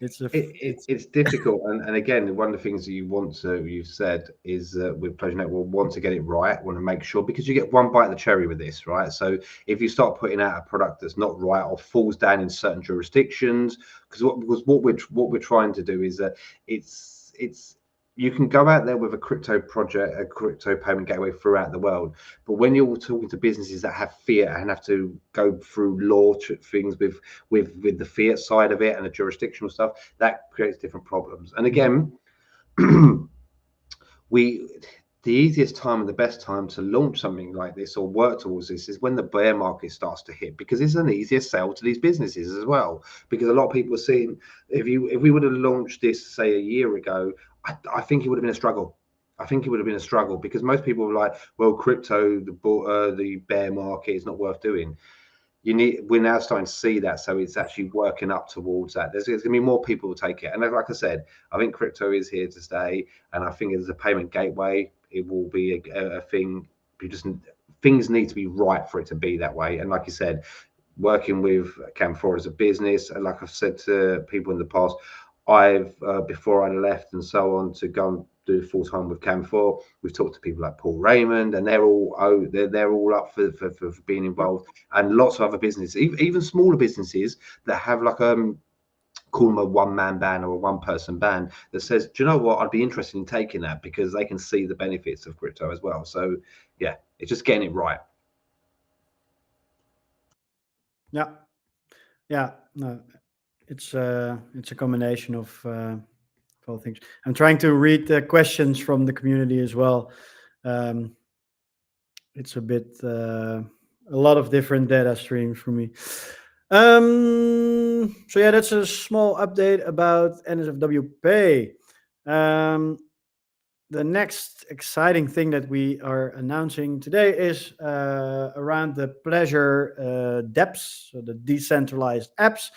It's difficult, and again, one of the things that you've said is with Pleasure Network, want to get it right, want to make sure, because you get one bite of the cherry with this, right? So if you start putting out a product that's not right or falls down in certain jurisdictions, because what we're trying to do is that it's you can go out there with a crypto project, a crypto payment gateway throughout the world, but when you're talking to businesses that have fiat and have to go through law things with the fiat side of it and the jurisdictional stuff, that creates different problems. And again, the easiest time and the best time to launch something like this or work towards this is when the bear market starts to hit, because it's an easier sell to these businesses as well. Because a lot of people are seeing, if we would have launched this say a year ago, I think it would have been a struggle. I think it would have been a struggle because most people were like, well, crypto, the bear market is not worth doing. We're now starting to see that, so it's actually working up towards that. There's going to be more people who take it, and like I said, I think crypto is here to stay, and I think as a payment gateway, it will be a thing. Things need to be right for it to be that way. And like you said, working with Cam4 as a business, and like I've said to people in the past, I've before I left and so on to go and do full time with Cam4, we've talked to people like Paul Raymond, and they're all up for being involved, and lots of other businesses, even smaller businesses that have like call them a one-man band or a one-person band that says, do you know what, I'd be interested in taking that because they can see the benefits of crypto as well. So yeah, it's just getting it right. Yeah, no, it's a combination of all things. I'm trying to read the questions from the community as well. It's a bit a lot of different data streams for me. So yeah, that's a small update about NSFW Pay. The next exciting thing that we are announcing today is around the Pleasure dApps, so the decentralized apps.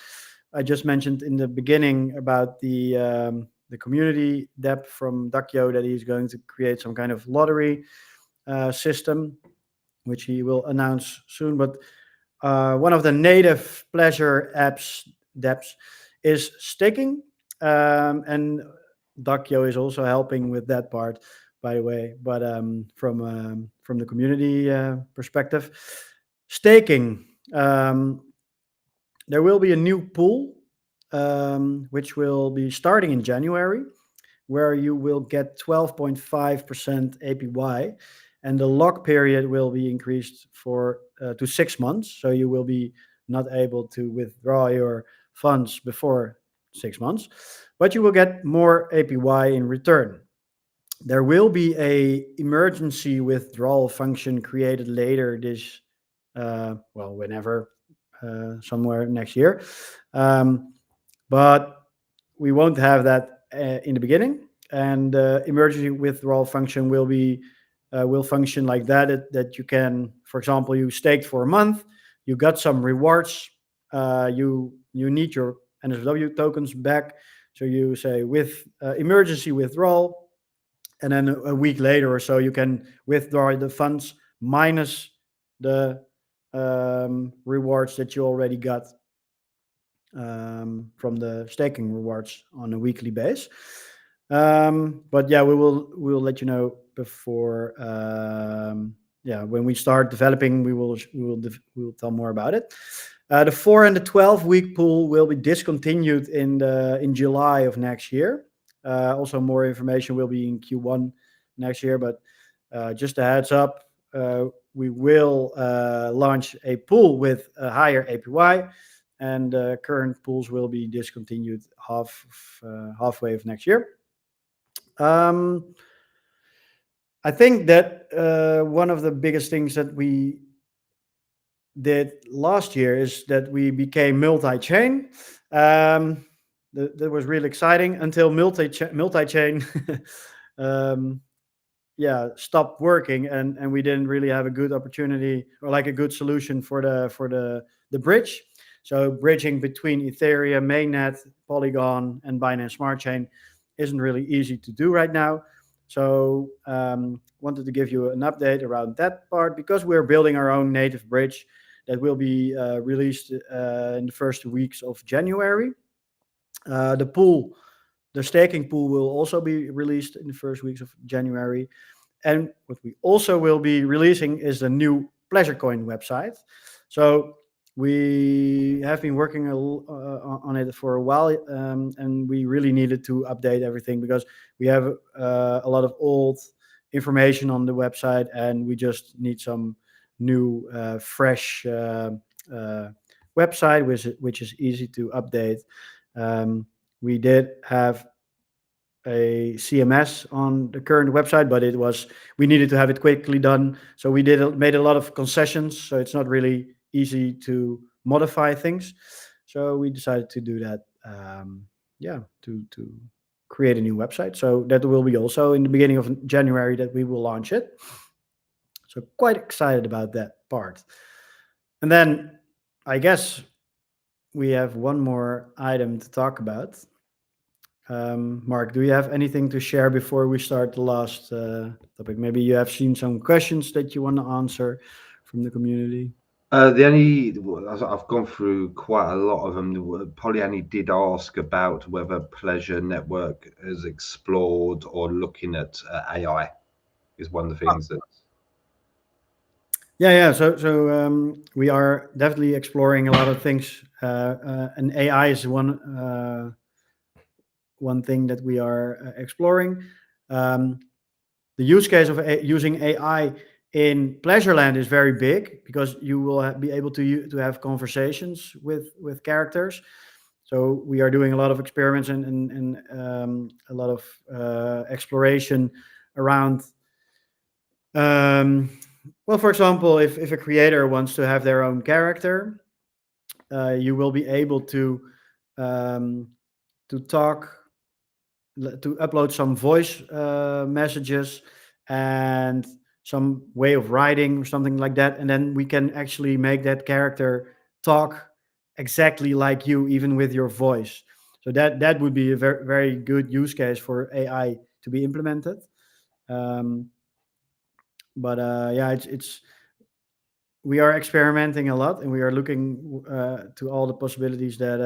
I just mentioned in the beginning about the community dApp from Dakio, that he's going to create some kind of lottery system, which he will announce soon. But one of the native Pleasure apps dApps is staking, and Dakio is also helping with that part, by the way. But from the community perspective, staking, there will be a new pool which will be starting in January, where you will get 12.5% APY, and the lock period will be increased to 6 months. So you will be not able to withdraw your funds before 6 months, but you will get more APY in return. There will be a emergency withdrawal function created later this, whenever, somewhere next year. But we won't have that in the beginning, and the emergency withdrawal function will function like that you can, for example, you staked for a month, you got some rewards, you need your NSFW tokens back, so you say with emergency withdrawal, and then a week later or so you can withdraw the funds minus the rewards that you already got from the staking rewards on a weekly base. But yeah, we'll let you know before. When we start developing, we will tell more about it. The 4 and the 12-week pool will be discontinued in July of next year. Also, more information will be in Q1 next year. But just a heads up, we will launch a pool with a higher APY, and current pools will be discontinued halfway of next year. I think that one of the biggest things that we did last year is that we became multi-chain. That was really exciting until multi-chain stopped working, and we didn't really have a good opportunity or like a good solution for the bridge. So bridging between Ethereum, mainnet, Polygon, and Binance Smart Chain isn't really easy to do right now. So wanted to give you an update around that part, because we're building our own native bridge that will be released in the first weeks of January. The staking pool will also be released in the first weeks of January. And what we also will be releasing is the new Pleasure Coin website. So we have been working on it for a while, and we really needed to update everything because we have a lot of old information on the website, and we just need some new, fresh website, which is easy to update. We did have a CMS on the current website, but we needed to have it quickly done. So we made a lot of concessions, so it's not really easy to modify things. So we decided to do that, to create a new website. So that will be also in the beginning of January that we will launch it. So quite excited about that part. And then I guess we have one more item to talk about. Mark, do you have anything to share before we start the last topic? Maybe you have seen some questions that you want to answer from the community. I've gone through quite a lot of them. Polyani did ask about whether Pleasure Network has explored or looking at AI. Is one of the things that. Yeah. So we are definitely exploring a lot of things, and AI is one thing that we are exploring. The use case of using AI in Pleasureland is very big, because you will be able to have conversations with characters. So we are doing a lot of experiments and a lot of exploration around. For example, if a creator wants to have their own character, you will be able to upload some voice messages and some way of writing or something like that, and then we can actually make that character talk exactly like you, even with your voice. So that would be a very, very good use case for AI to be implemented. We are experimenting a lot, and we are looking to all the possibilities that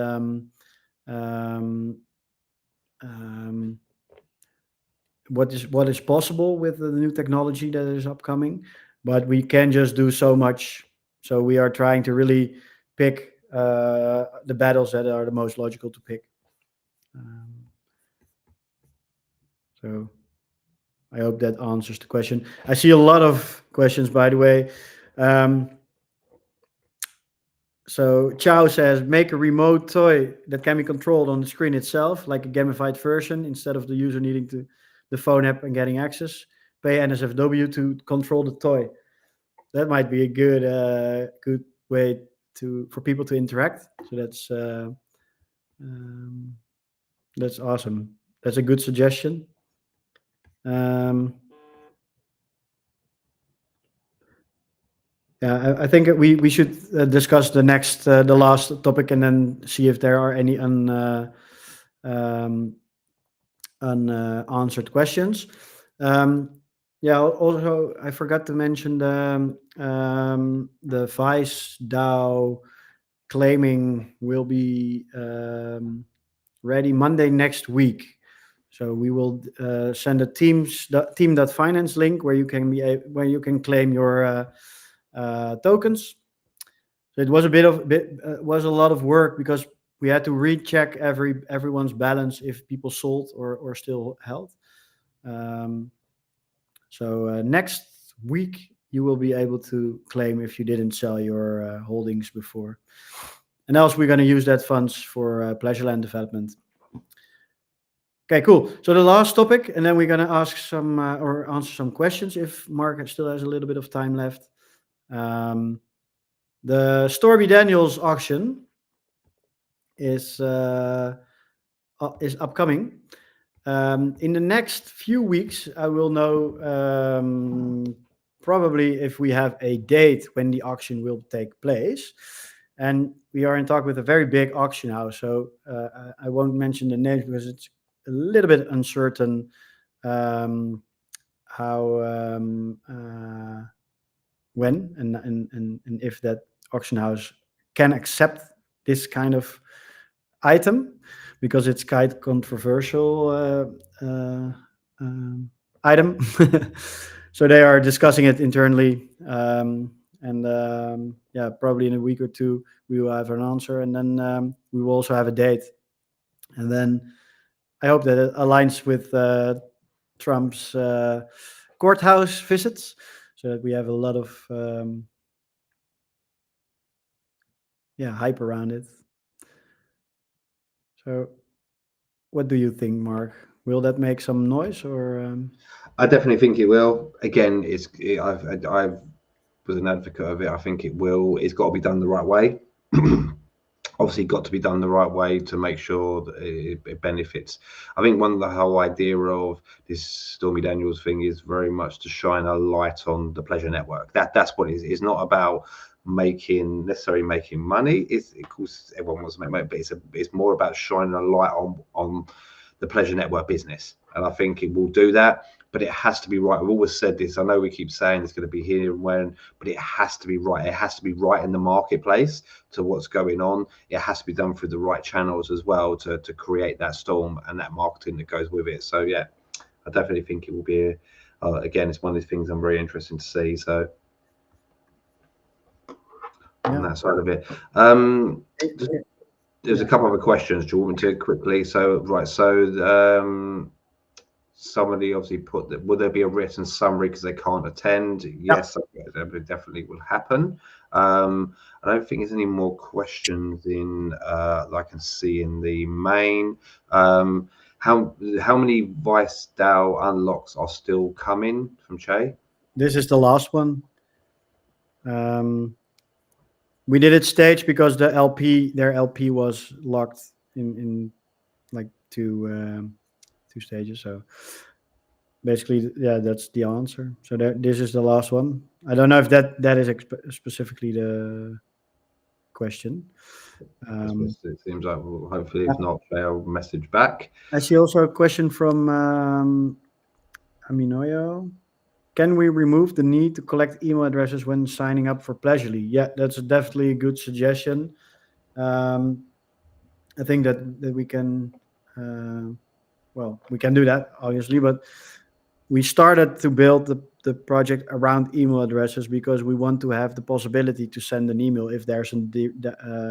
what is possible with the new technology that is upcoming, but we can just do so much. So we are trying to really pick the battles that are the most logical to pick. So I hope that answers the question. I see a lot of questions, by the way. So Chow says, make a remote toy that can be controlled on the screen itself, like a gamified version, instead of the user needing the phone app and getting access. Pay NSFW to control the toy. That might be a good way for people to interact. So that's awesome. That's a good suggestion. Yeah, I think we should discuss the last topic, and then see if there are any unanswered questions. Yeah, also I forgot to mention the Vice DAO claiming will be ready Monday next week. So we will send a team.finance link where you can claim your tokens. So it was was a lot of work, because we had to recheck everyone's balance if people sold or still held. So next week you will be able to claim if you didn't sell your holdings before. And else we're going to use that funds for Pleasureland development. Okay, cool. So the last topic, and then we're going to ask some or answer some questions if Mark still has a little bit of time left. The Stormy Daniels auction is upcoming. In the next few weeks, I will know probably if we have a date when the auction will take place. And we are in talk with a very big auction house. So I won't mention the names because it's a little bit uncertain how when and if that auction house can accept this kind of item, because it's quite controversial item. So they are discussing it internally, and yeah, probably in a week or two we will have an answer, and then we will also have a date, and then I hope that it aligns with Trump's courthouse visits, so that we have a lot of hype around it. So what do you think, Mark? Will that make some noise, or? I definitely think it will. Again, I was an advocate of it. I think it will. It's got to be done the right way. Obviously, got to be done the right way to make sure that it benefits. I think the whole idea of this Stormy Daniels thing is very much to shine a light on the pleasure network. That's what it is. It's not about necessarily making money. Of course everyone wants to make money, but it's more about shining a light on the pleasure network business, and I think it will do that. But it has to be right. I've always said this. I know we keep saying it's going to be here and when, but it has to be right. It has to be right in the marketplace to what's going on. It has to be done through the right channels as well to create that storm and that marketing that goes with it. So yeah, I definitely think it will be. Again, it's one of the things I'm very interested to see. So on that side of it, there's a couple of other questions. Do you want me to quickly? So right, so. Somebody obviously put that, will there be a written summary because they can't attend? Yes, that definitely will happen. I don't think there's any more questions in that I can see in the main. How many Vice DAO unlocks are still coming from Che? This is the last one. We did it staged because their LP was locked in like two stages. So basically, yeah, that's the answer. So this is the last one. I don't know if that is specifically the question. It seems like, well, hopefully, if not, they'll message back. I see also a question from Aminoyo. Can we remove the need to collect email addresses when signing up for Pleasurely? Yeah, that's definitely a good suggestion. I think that we can, we can do that, obviously, but we started to build the project around email addresses because we want to have the possibility to send an email if there's a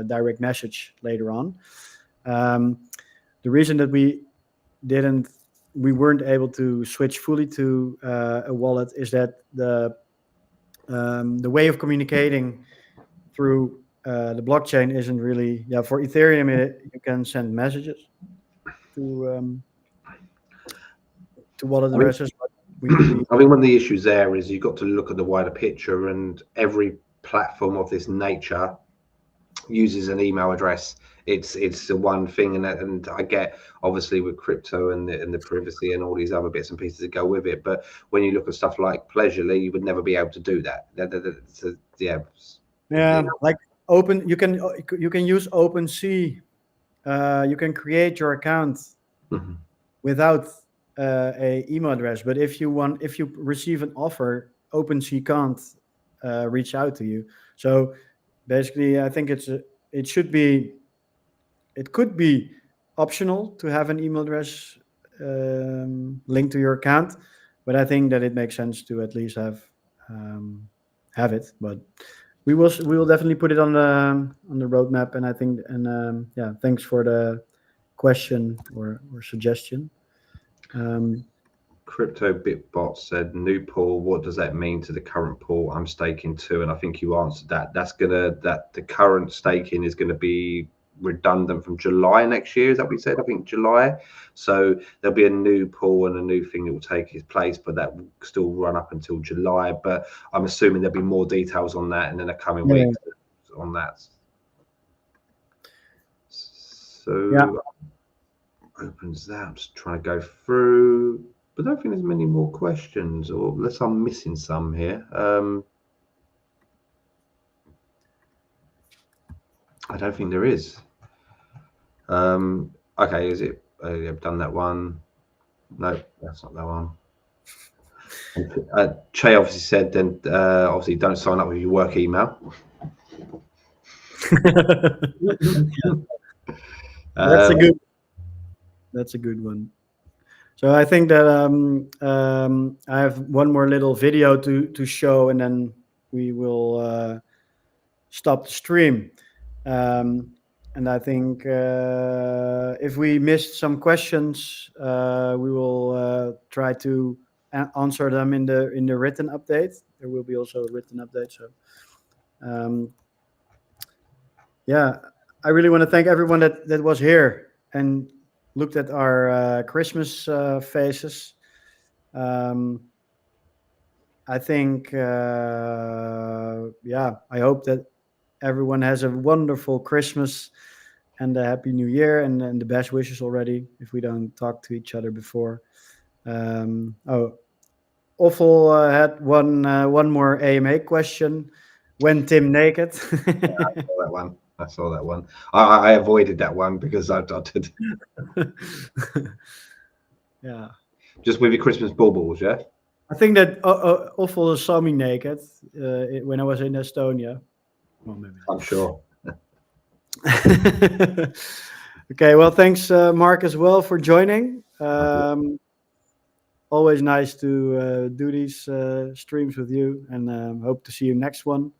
direct message later on. The reason that we weren't able to switch fully to a wallet is that the way of communicating through the blockchain isn't really, for Ethereum, you can send messages to wallet addresses. I mean, one of the issues there is you've got to look at the wider picture, and every platform of this nature uses an email address. It's the one thing, and I get obviously with crypto and the privacy and all these other bits and pieces that go with it. But when you look at stuff like Pleasurely, you would never be able to do that. Like open, you can use OpenSea. You can create your account without a email address, but if you receive an offer, OpenSea can't reach out to you. So basically, I think it could be optional to have an email address linked to your account, but I think that it makes sense to at least have it. But we will definitely put it on the roadmap, and I think, and thanks for the question or suggestion. Crypto Bitbot said, new pool, what does that mean to the current pool I'm staking to? And I think you answered that. The current staking is gonna be redundant from July next year. Is that what we said? I think July. So there'll be a new pool and a new thing that will take its place, but that will still run up until July. But I'm assuming there'll be more details on that in the coming weeks on that. So opens that. I'm just trying to go through, but I don't think there's many more questions, or unless I'm missing some here. I don't think there is. Okay, is it? I've done that one. No, that's not that one. Che obviously said, then obviously don't sign up with your work email. That's a good one. So I think that I have one more little video to show, and then we will stop the stream. And I think if we missed some questions, we will try to answer them in the written update. There will be also a written update. So I really want to thank everyone that was here and looked at our Christmas faces. I think I hope that everyone has a wonderful Christmas and a happy New Year, and the best wishes already if we don't talk to each other before. Awful had one more AMA question. When Tim naked? I saw that one. I avoided that one because I did. Yeah. Just with your Christmas baubles, yeah? I think that Awful saw me naked when I was in Estonia. Well, maybe. I'm sure. Okay, well, thanks, Mark, as well for joining. Always nice to do these streams with you, and hope to see you next one.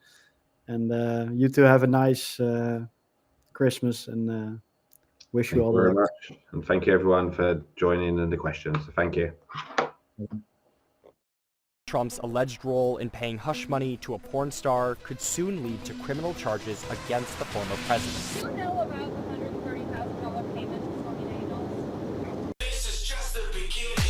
And you two have a nice Christmas, and wish you all the luck. Very much. And thank you, everyone, for joining and the questions. So thank you. Trump's alleged role in paying hush money to a porn star could soon lead to criminal charges against the former president. Do you know about the $130,000 payment to Stormy Daniels? This is just the beginning.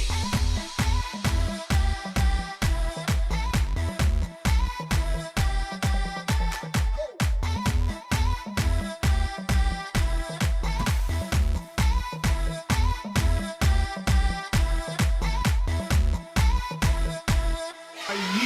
Are you